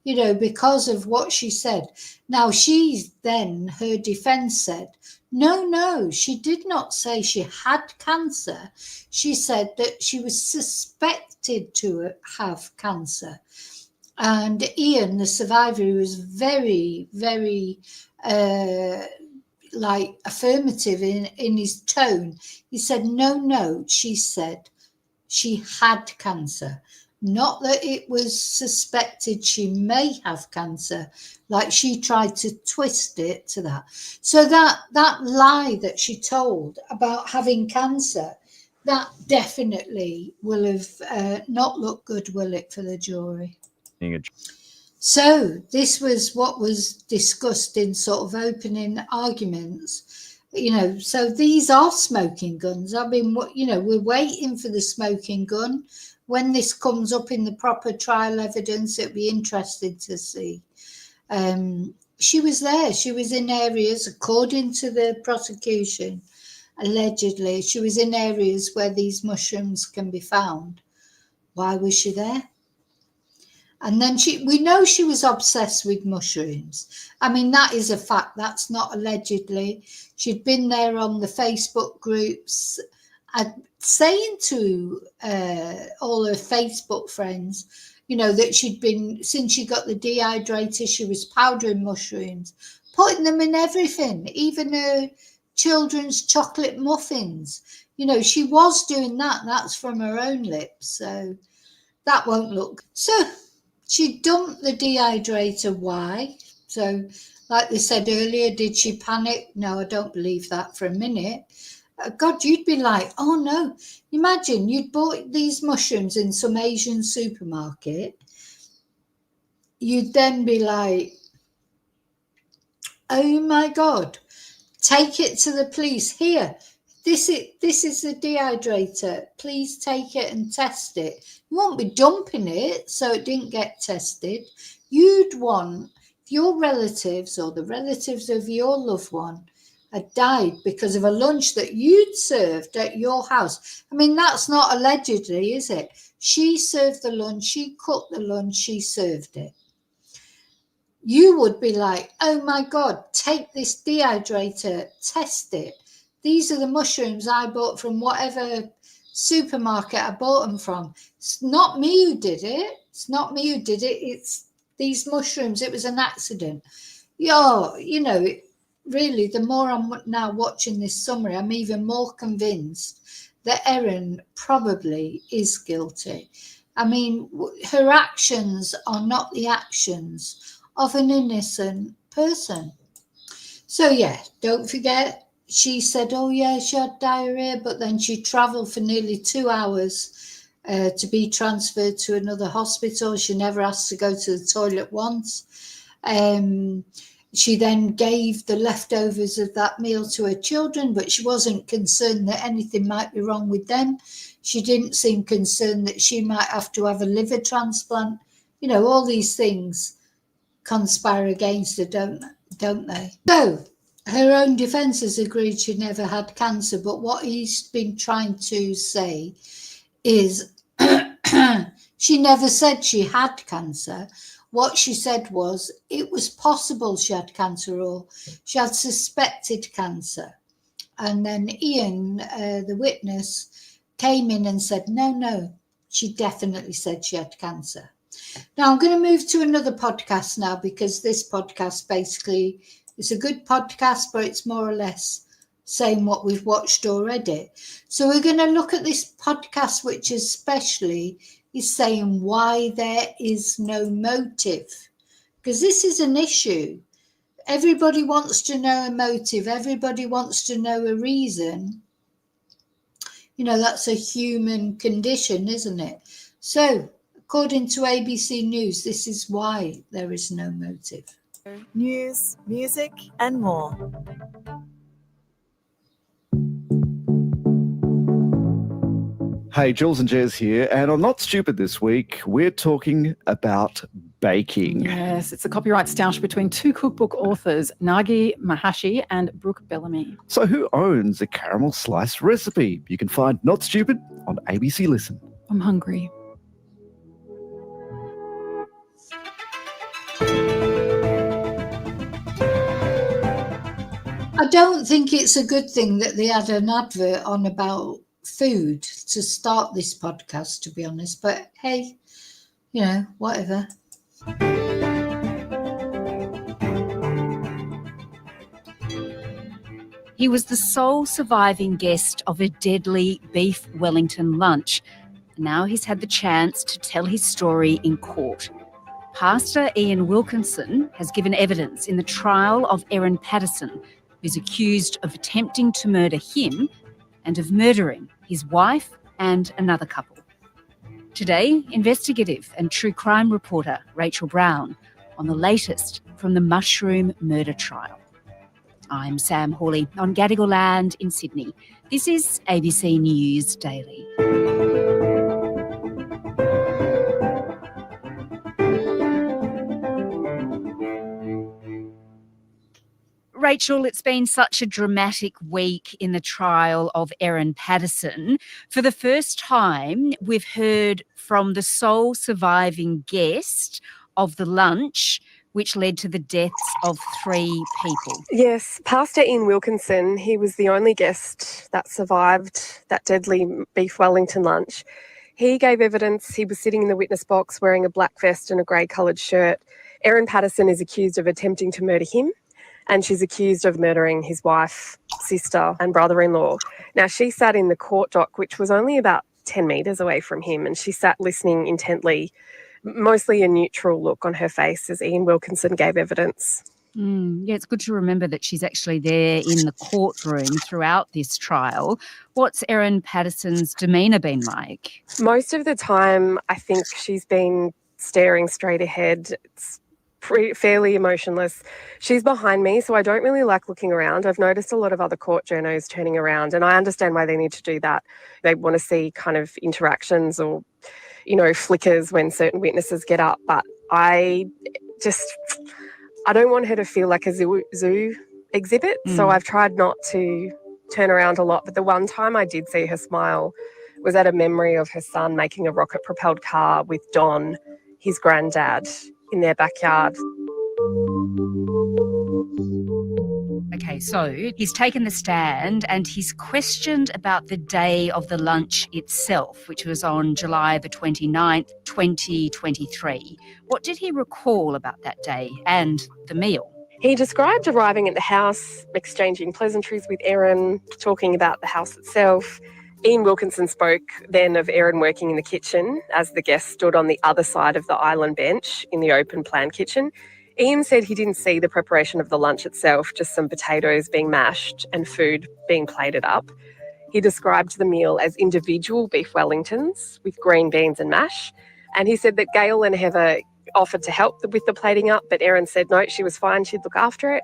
A: you know, because of what she said. Now, her defense said, no, she did not say she had cancer. She said that she was suspected to have cancer. And Ian, the survivor, who was very, very affirmative in his tone, he said, no, she said she had cancer. Not that it was suspected she may have cancer, like she tried to twist it to that. So that lie that she told about having cancer, that definitely will have not looked good, will it, for the jury? So this was what was discussed in sort of opening arguments, you know. So these are smoking guns. I mean, we're waiting for the smoking gun. When this comes up in the proper trial evidence, it'll be interesting to see. She was there. She was in areas, according to the prosecution, allegedly, she was in areas where these mushrooms can be found. Why was she there? And then we know she was obsessed with mushrooms. I mean, that is a fact. That's not allegedly. She'd been there on the Facebook groups, saying to all her Facebook friends, you know, that she'd been, since she got the dehydrator, she was powdering mushrooms, putting them in everything, even her children's chocolate muffins. You know, she was doing that. That's from her own lips. So that won't look. So she dumped the dehydrator. Why? So, like they said earlier, did she panic? No, I don't believe that for a minute. God, you'd be like, oh no. Imagine you'd bought these mushrooms in some Asian supermarket. You'd then be like, oh my God, take it to the police. Here, this is the dehydrator. Please take it and test it. You won't be dumping it so it didn't get tested. You'd want your relatives or the relatives of your loved one had died because of a lunch that you'd served at your house. I mean, that's not allegedly, is it? She served the lunch, she cooked the lunch, she served it. You would be like, oh my God, take this dehydrator, test it. These are the mushrooms I bought from whatever supermarket I bought them from. It's not me who did it. It's not me who did it. It's these mushrooms. It was an accident. You know, really, the more I'm now watching this summary, I'm even more convinced that Erin probably is guilty. I mean, her actions are not the actions of an innocent person. So, yeah, don't forget, she said, oh, yeah, she had diarrhea, but then she travelled for nearly 2 hours to be transferred to another hospital. She never asked to go to the toilet once. She then gave the leftovers of that meal to her children, but she wasn't concerned that anything might be wrong with them. She didn't seem concerned that she might have to have a liver transplant. You know, all these things conspire against her, don't they? So, her own defence has agreed she never had cancer, but what he's been trying to say is she never said she had cancer. What she said was it was possible she had cancer or she had suspected cancer. And then Ian, the witness, came in and said, no, she definitely said she had cancer. Now, I'm going to move to another podcast now, because this podcast basically is a good podcast, but it's more or less saying what we've watched already. So we're going to look at this podcast, which especially is saying why there is no motive, because this is an issue. Everybody wants to know a motive. Everybody wants to know a reason. You know, that's a human condition, isn't it? So, according to ABC News, this is why there is no motive.
O: News, music, and more.
P: Hey, Jules and Jez here, and on Not Stupid this week, we're talking about baking.
Q: Yes, it's a copyright stoush between two cookbook authors, Nagi Mahashi and Brooke Bellamy.
P: So who owns a caramel slice recipe? You can find Not Stupid on ABC Listen.
Q: I'm hungry.
A: I don't think it's a good thing that they had an advert on about food to start this podcast, to be honest. But hey, you know, whatever.
M: He was the sole surviving guest of a deadly beef Wellington lunch. Now he's had the chance to tell his story in court. Pastor Ian Wilkinson has given evidence in the trial of Erin Patterson, who's accused of attempting to murder him and of murdering his wife and another couple. Today, investigative and true crime reporter Rachel Brown on the latest from the mushroom murder trial. I'm Sam Hawley on Gadigal Land in Sydney. This is ABC News Daily. Rachel, it's been such a dramatic week in the trial of Erin Patterson. For the first time, we've heard from the sole surviving guest of the lunch, which led to the deaths of 3 people.
I: Yes, Pastor Ian Wilkinson, he was the only guest that survived that deadly beef Wellington lunch. He gave evidence. He was sitting in the witness box wearing a black vest and a grey coloured shirt. Erin Patterson is accused of attempting to murder him, and she's accused of murdering his wife, sister and brother-in-law. Now, she sat in the court dock, which was only about 10 metres away from him, and she sat listening intently, mostly a neutral look on her face as Ian Wilkinson gave evidence.
M: Yeah, it's good to remember that she's actually there in the courtroom throughout this trial. What's Erin Patterson's demeanour been like?
I: Most of the time, I think she's been staring straight ahead. It's fairly emotionless. She's behind me, so I don't really like looking around. I've noticed a lot of other court journos turning around, and I understand why they need to do that. They want to see kind of interactions or, you know, flickers when certain witnesses get up, but I don't want her to feel like a zoo exhibit, so I've tried not to turn around a lot. But the one time I did see her smile was at a memory of her son making a rocket-propelled car with Don, his granddad, in their backyard.
M: Okay, so he's taken the stand and he's questioned about the day of the lunch itself, which was on July the 29th, 2023. What did he recall about that day and the meal?
I: He described arriving at the house, exchanging pleasantries with Erin, talking about the house itself, Ian Wilkinson spoke then of Erin working in the kitchen as the guest stood on the other side of the island bench in the open plan kitchen. Ian said he didn't see the preparation of the lunch itself, just some potatoes being mashed and food being plated up. He described the meal as individual beef Wellingtons with green beans and mash. And he said that Gail and Heather offered to help with the plating up, but Erin said no, she was fine, she'd look after it.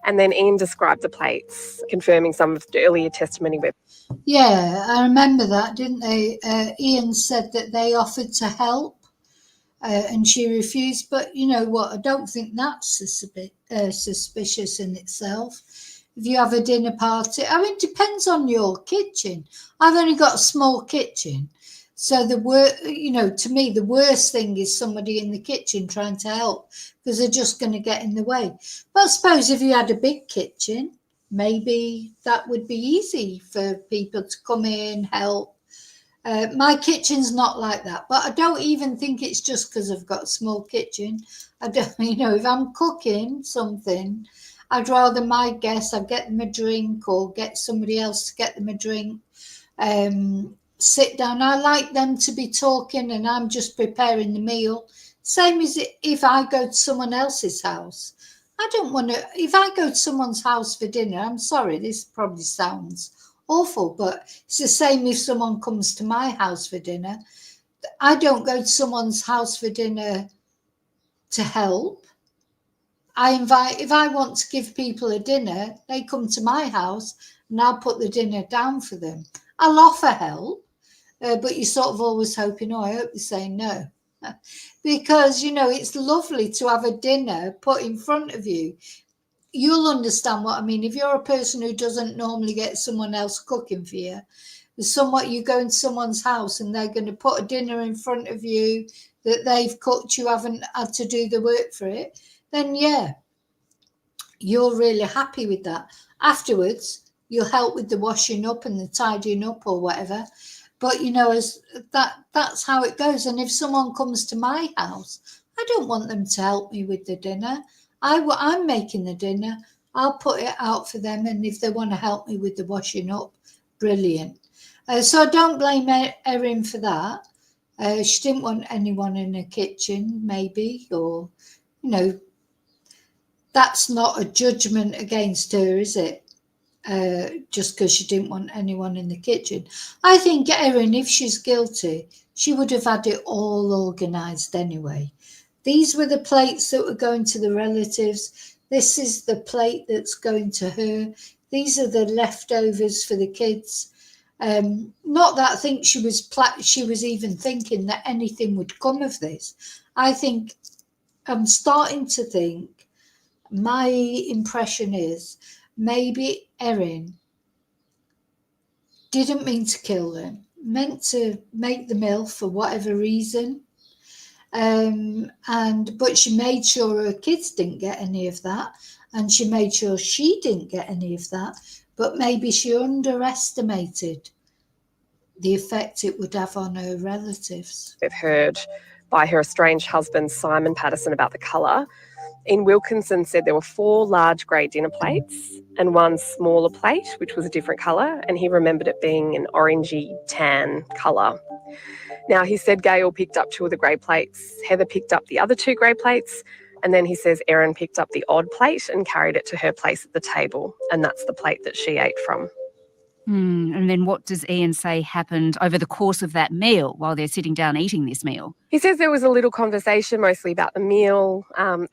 I: And then Ian described the plates, confirming some of the earlier testimony.
A: Yeah, I remember that, didn't they? Ian said that they offered to help and she refused. But you know what? I don't think that's suspicious in itself. If you have a dinner party, I mean, it depends on your kitchen. I've only got a small kitchen. So to me, the worst thing is somebody in the kitchen trying to help because they're just going to get in the way. But I suppose if you had a big kitchen, maybe that would be easy for people to come in, help. My kitchen's not like that, but I don't even think it's just because I've got a small kitchen. I don't, if I'm cooking something, I'd rather my guests, I'd get them a drink or get somebody else to get them a drink. Sit down. I like them to be talking and I'm just preparing the meal. Same as if I go to someone else's house. I don't want to, if I go to someone's house for dinner, I'm sorry, this probably sounds awful, but it's the same if someone comes to my house for dinner. I don't go to someone's house for dinner to help. If I want to give people a dinner, they come to my house and I'll put the dinner down for them. I'll offer help, but you're sort of always hoping, I hope they say no. Because, it's lovely to have a dinner put in front of you. You'll understand what I mean. If you're a person who doesn't normally get someone else cooking for you, you go into someone's house and they're going to put a dinner in front of you that they've cooked, you haven't had to do the work for it, then yeah, you're really happy with that. Afterwards, you'll help with the washing up and the tidying up or whatever. But, that's how it goes. And if someone comes to my house, I don't want them to help me with the dinner. I'm making the dinner. I'll put it out for them. And if they want to help me with the washing up, brilliant. So I don't blame Erin for that. She didn't want anyone in her kitchen, maybe, or, that's not a judgment against her, is it? Just because she didn't want anyone in the kitchen. I think Erin, if she's guilty, she would have had it all organised anyway. These were the plates that were going to the relatives. This is the plate that's going to her. These are the leftovers for the kids. Not that I think she was even thinking that anything would come of this. I'm starting to think, my impression is maybe Erin didn't mean to kill them, meant to make the meal for whatever reason. But she made sure her kids didn't get any of that, and she made sure she didn't get any of that. But maybe she underestimated the effect it would have on her relatives.
I: We've heard by her estranged husband, Simon Patterson, about the colour. Ian Wilkinson said there were 4 large grey dinner plates and 1 smaller plate, which was a different colour, and he remembered it being an orangey tan colour. Now, he said Gail picked up 2 of the grey plates, Heather picked up the other 2 grey plates, and then he says Erin picked up the odd plate and carried it to her place at the table, and that's the plate that she ate from.
M: And then what does Ian say happened over the course of that meal while they're sitting down eating this meal?
I: He says there was a little conversation mostly about the meal,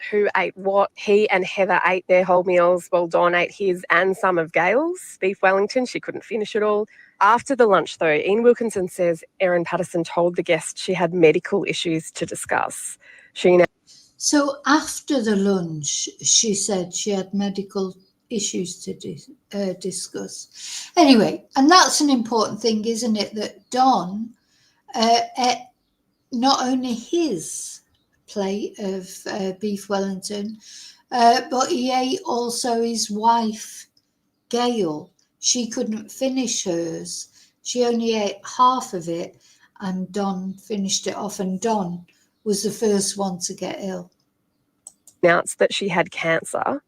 I: who ate what. He and Heather ate their whole meals. Well, Dawn ate his and some of Gail's beef Wellington. She couldn't finish it all. After the lunch, though, Ian Wilkinson says Erin Patterson told the guest she had medical issues to discuss.
A: So after the lunch, she said she had medical issues to discuss. Anyway, and that's an important thing, isn't it, that Don ate not only his plate of beef Wellington, but he ate also his wife, Gail. She couldn't finish hers. She only ate half of it, and Don finished it off, and Don was the first one to get ill.
I: Announced that she had cancer,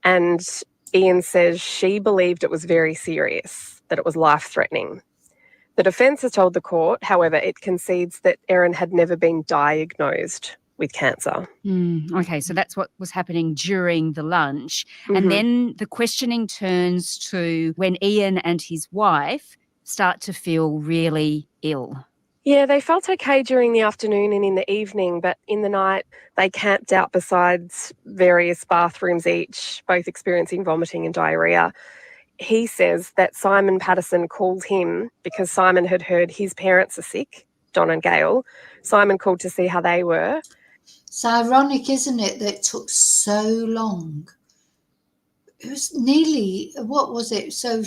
I: and Ian says she believed it was very serious, that it was life-threatening. The defence has told the court, however, it concedes that Erin had never been diagnosed with cancer.
M: Okay, so that's what was happening during the lunch.
I: Mhm.
M: And then the questioning turns to when Ian and his wife start to feel really ill.
I: Yeah, they felt okay during the afternoon and in the evening, but in the night they camped out beside various bathrooms each, both experiencing vomiting and diarrhoea. He says that Simon Patterson called him because Simon had heard his parents are sick, Don and Gail. Simon called to see how they were.
A: It's ironic, isn't it, that it took so long? It was nearly, what was it? So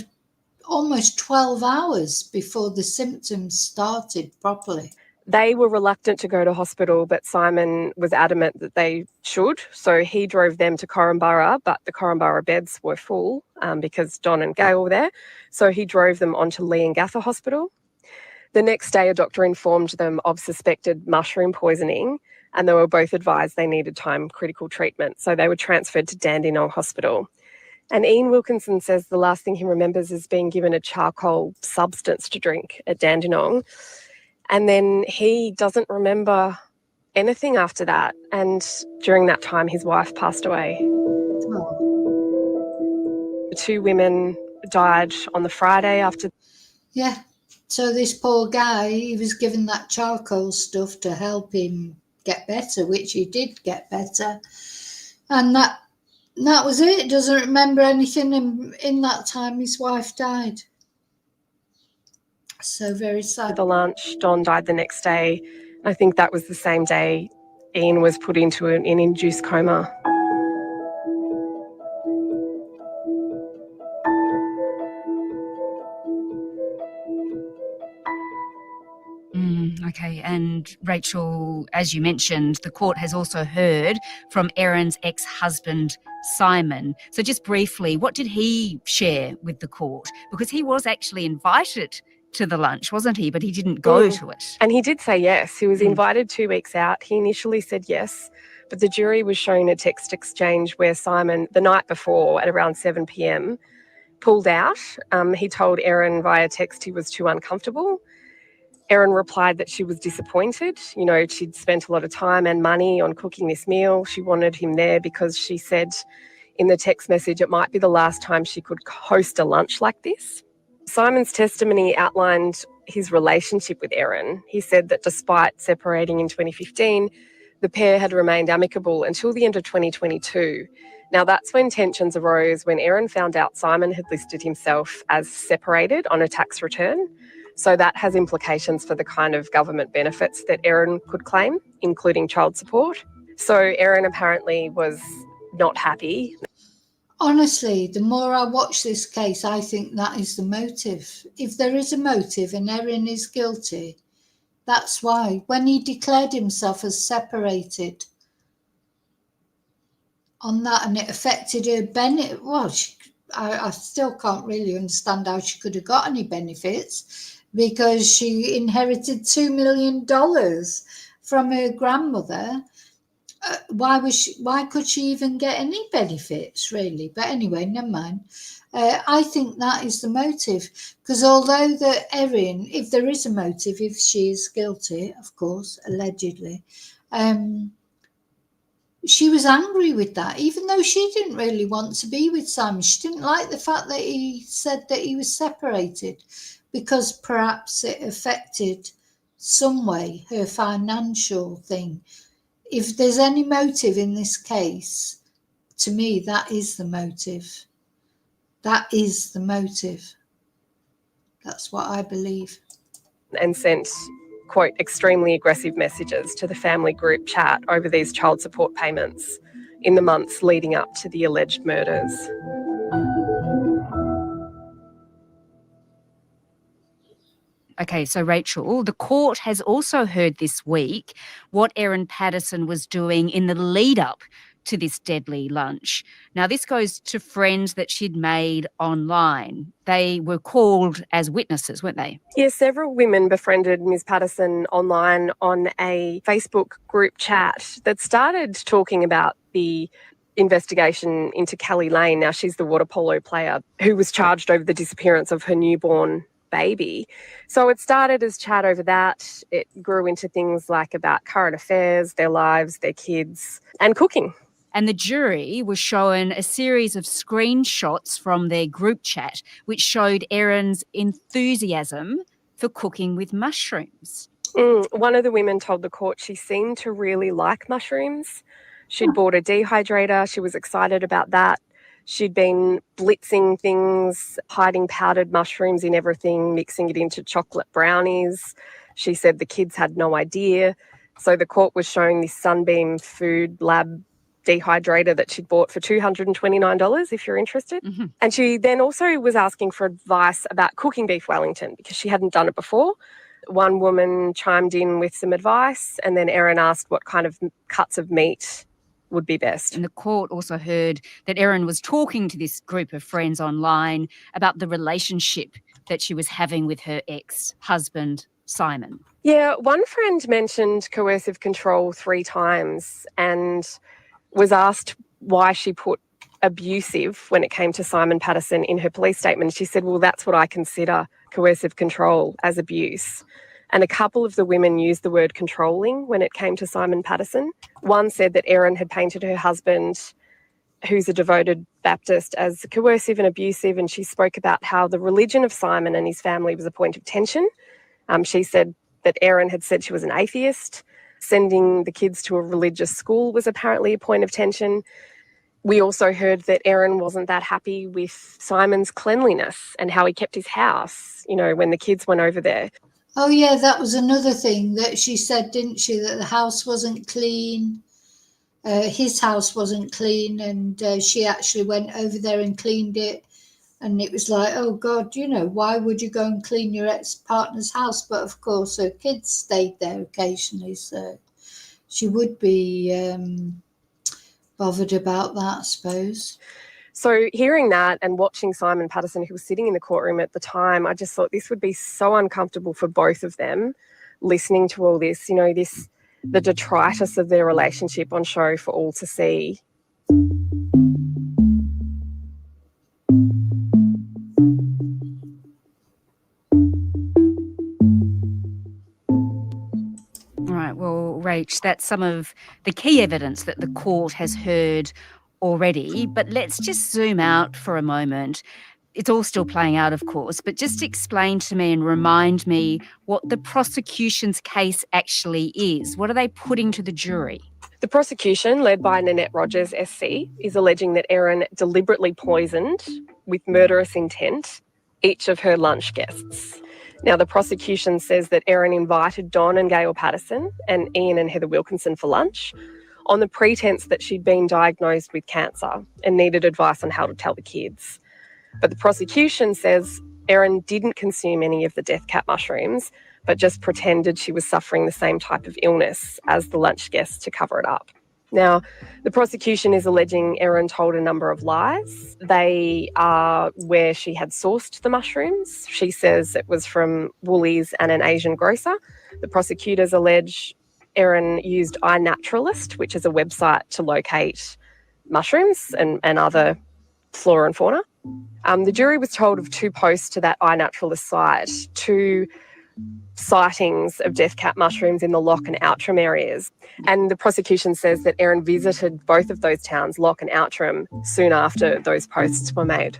A: almost 12 hours before the symptoms started properly.
I: They were reluctant to go to hospital, but Simon was adamant that they should. So he drove them to Korumburra, but the Korumburra beds were full because Don and Gail were there. So he drove them on to Leongatha Hospital. The next day, a doctor informed them of suspected mushroom poisoning, and they were both advised they needed time-critical treatment. So they were transferred to Dandenong Hospital. And Ian Wilkinson says the last thing he remembers is being given a charcoal substance to drink at Dandenong. And then he doesn't remember anything after that. And during that time, his wife passed away. The two women died on the Friday after.
A: Yeah. So this poor guy, he was given that charcoal stuff to help him get better, which he did get better. And that was it. Doesn't remember anything. And in that time, his wife died. So very sad.
I: The lunch, Don died the next day. I think that was the same day Ian was put into an induced coma.
M: Okay, and Rachel, as you mentioned, the court has also heard from Erin's ex-husband, Simon. So just briefly, what did he share with the court? Because he was actually invited to the lunch, wasn't he? But he didn't go to it.
I: And he did say yes. He was invited 2 weeks out. He initially said yes, but the jury was shown a text exchange where Simon, the night before at around 7 p.m, pulled out. He told Erin via text he was too uncomfortable. Erin replied that she was disappointed. You know, she'd spent a lot of time and money on cooking this meal. She wanted him there because she said in the text message it might be the last time she could host a lunch like this. Simon's testimony outlined his relationship with Erin. He said that despite separating in 2015, the pair had remained amicable until the end of 2022. Now, that's when tensions arose when Erin found out Simon had listed himself as separated on a tax return. So that has implications for the kind of government benefits that Erin could claim, including child support. So Erin apparently was not happy.
A: Honestly, the more I watch this case, I think that is the motive. If there is a motive and Erin is guilty, that's why. When he declared himself as separated on that and it affected her benefit, well, I still can't really understand how she could have got any benefits because she inherited $2 million from her grandmother. Why could she even get any benefits, really? But anyway, never mind. I think that is the motive, because although that Erin, if there is a motive, if she is guilty, of course, allegedly, she was angry with that, even though she didn't really want to be with Simon. She didn't like the fact that he said that he was separated, because perhaps it affected some way her financial thing. If there's any motive in this case, to me, that is the motive. That is the motive. That's what I believe.
I: And sent, quote, extremely aggressive messages to the family group chat over these child support payments in the months leading up to the alleged murders.
M: Okay, so Rachel, the court has also heard this week what Erin Patterson was doing in the lead up to this deadly lunch. Now, this goes to friends that she'd made online. They were called as witnesses, weren't they?
I: Yeah, several women befriended Ms. Patterson online on a Facebook group chat that started talking about the investigation into Kelly Lane. Now, she's the water polo player who was charged over the disappearance of her newborn baby. So it started as chat over that. It grew into things like about current affairs, their lives, their kids, and cooking.
M: And the jury was shown a series of screenshots from their group chat, which showed Erin's enthusiasm for cooking with mushrooms.
I: One of the women told the court she seemed to really like mushrooms. She'd bought a dehydrator. She was excited about that. She'd been blitzing things, hiding powdered mushrooms in everything, mixing it into chocolate brownies. She said the kids had no idea. So the court was showing this Sunbeam Food Lab dehydrator that she'd bought for $229, if you're interested. And she then also was asking for advice about cooking beef Wellington because she hadn't done it before. One woman chimed in with some advice, and then Erin asked what kind of cuts of meat would be best.
M: And the court also heard that Erin was talking to this group of friends online about the relationship that she was having with her ex-husband, Simon.
I: Yeah, one friend mentioned coercive control 3 times and was asked why she put abusive when it came to Simon Patterson in her police statement. She said, well, that's what I consider coercive control as abuse. And a couple of the women used the word controlling when it came to Simon Patterson. One said that Erin had painted her husband, who's a devoted Baptist, as coercive and abusive, and she spoke about how the religion of Simon and his family was a point of tension. She said that Erin had said she was an atheist. Sending the kids to a religious school was apparently a point of tension. We also heard that Erin wasn't that happy with Simon's cleanliness and how he kept his house, you know, when the kids went over there.
A: Oh, yeah, that was another thing that she said, didn't she, that the house wasn't clean. His house wasn't clean, and she actually went over there and cleaned it. And it was like, oh, God, you know, why would you go and clean your ex-partner's house? But, of course, her kids stayed there occasionally, so she would be bothered about that, I suppose.
I: So hearing that and watching Simon Patterson, who was sitting in the courtroom at the time, I just thought this would be so uncomfortable for both of them, listening to all this, you know, the detritus of their relationship on show for all to see.
M: Right, well, Rach, that's some of the key evidence that the court has heard already, but let's just zoom out for a moment. It's all still playing out, of course, but just explain to me and remind me what the prosecution's case actually is. What are they putting to the jury?
I: The prosecution, led by Nanette Rogers SC, is alleging that Erin deliberately poisoned, with murderous intent, each of her lunch guests. Now, the prosecution says that Erin invited Don and Gail Patterson and Ian and Heather Wilkinson for lunch on the pretense that she'd been diagnosed with cancer and needed advice on how to tell the kids. But the prosecution says Erin didn't consume any of the death cap mushrooms, but just pretended she was suffering the same type of illness as the lunch guests to cover it up. Now, the prosecution is alleging Erin told a number of lies. They are where she had sourced the mushrooms. She says it was from Woolies and an Asian grocer. The prosecutors allege Erin used iNaturalist, which is a website to locate mushrooms and other flora and fauna. The jury was told of 2 posts to that iNaturalist site, 2 sightings of death cap mushrooms in the Lock and Outram areas. And the prosecution says that Erin visited both of those towns, Lock and Outram, soon after those posts were made.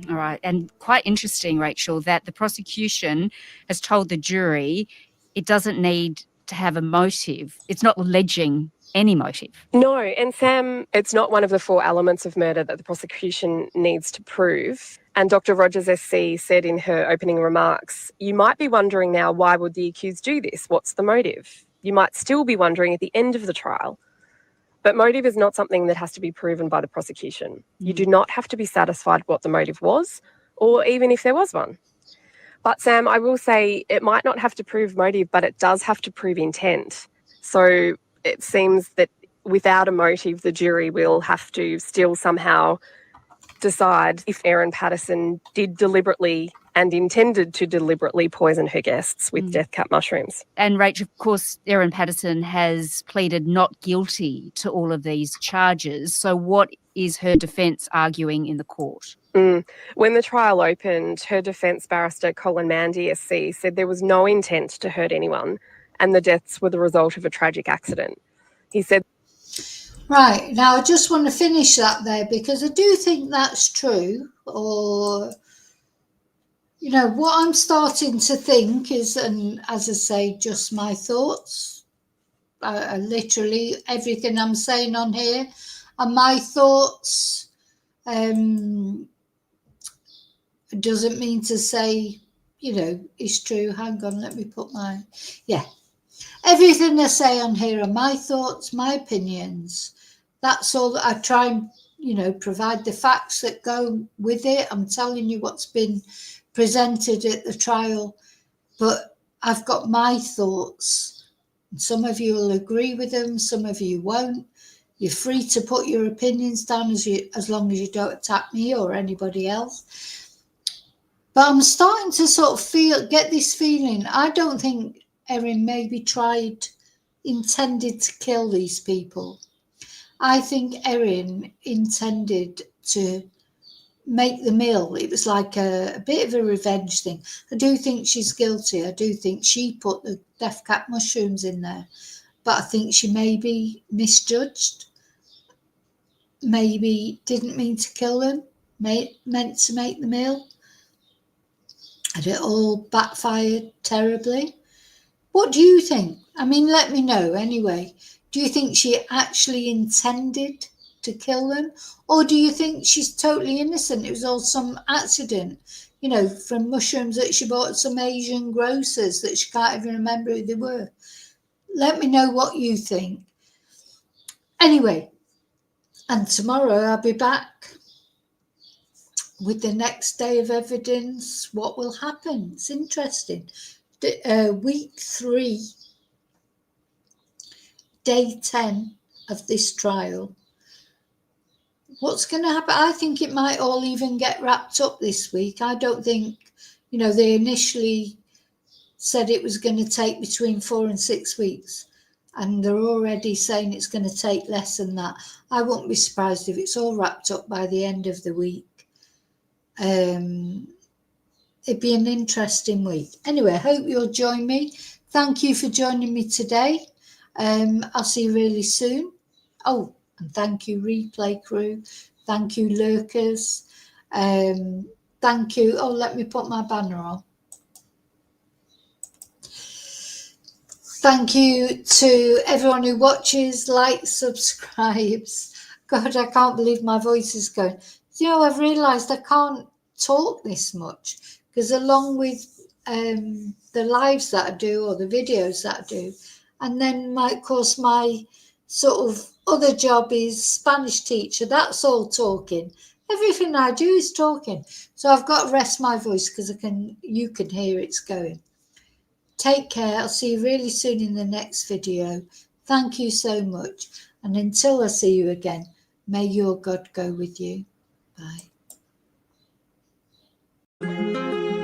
M: All right. And quite interesting, Rachel, that the prosecution has told the jury it doesn't need to have a motive. It's not alleging any motive.
I: No, and Sam, it's not one of the 4 elements of murder that the prosecution needs to prove. And Dr. Rogers SC said in her opening remarks, you might be wondering now, why would the accused do this? What's the motive? You might still be wondering at the end of the trial. But motive is not something that has to be proven by the prosecution. You do not have to be satisfied what the motive was, or even if there was one. But Sam, I will say it might not have to prove motive, but it does have to prove intent. So it seems that without a motive, the jury will have to still somehow decide if Erin Patterson did deliberately and intended to deliberately poison her guests with death cap mushrooms.
M: And Rach, of course, Erin Patterson has pleaded not guilty to all of these charges. So what is her defence arguing in the court?
I: When the trial opened, her defence barrister, Colin Mandy SC, said there was no intent to hurt anyone and the deaths were the result of a tragic accident. He said...
A: Right, now I just want to finish that there because I do think that's true. Or, you know, what I'm starting to think is, and as I say, just my thoughts. Literally everything I'm saying on here are my thoughts. Doesn't mean to say, you know, it's true. Hang on, let me put my... Yeah. Everything I say on here are my thoughts, my opinions. That's all that I try and, you know, provide the facts that go with it. I'm telling you what's been presented at the trial, but I've got my thoughts. Some of you will agree with them, some of you won't. You're free to put your opinions down as long as you don't attack me or anybody else. But I'm starting to sort of get this feeling. I don't think Erin maybe intended to kill these people. I think Erin intended to make the meal. It was like a bit of a revenge thing. I do think she's guilty. I do think she put the death cap mushrooms in there. But I think she maybe misjudged. Maybe didn't mean to kill them. Meant to make the meal. And it all backfired terribly. What do you think? I mean, let me know anyway. Do you think she actually intended to kill them? Or do you think she's totally innocent? It was all some accident, you know, from mushrooms that she bought at some Asian grocers that she can't even remember who they were. Let me know what you think. Anyway, and tomorrow I'll be back with the next day of evidence. What will happen? It's interesting. Week 3, day 10 of this trial. What's going to happen? I think it might all even get wrapped up this week. I don't think, you know, they initially said it was going to take between 4 and 6 weeks. And they're already saying it's going to take less than that. I won't be surprised if it's all wrapped up by the end of the week. It'd be an interesting week. Anyway, I hope you'll join me. Thank you for joining me today. I'll see you really soon. Oh, and thank you, replay crew. Thank you, lurkers. Thank you. Oh, let me put my banner on. Thank you to everyone who watches, likes, subscribes. God, I can't believe my voice is going. You know, I've realised I can't talk this much because along with the lives that I do or the videos that I do, and then of course my sort of other job is Spanish teacher. That's all talking. Everything I do is talking. So I've got to rest my voice because you can hear it's going. Take care. I'll see you really soon in the next video. Thank you so much. And until I see you again, may your God go with you. Bye.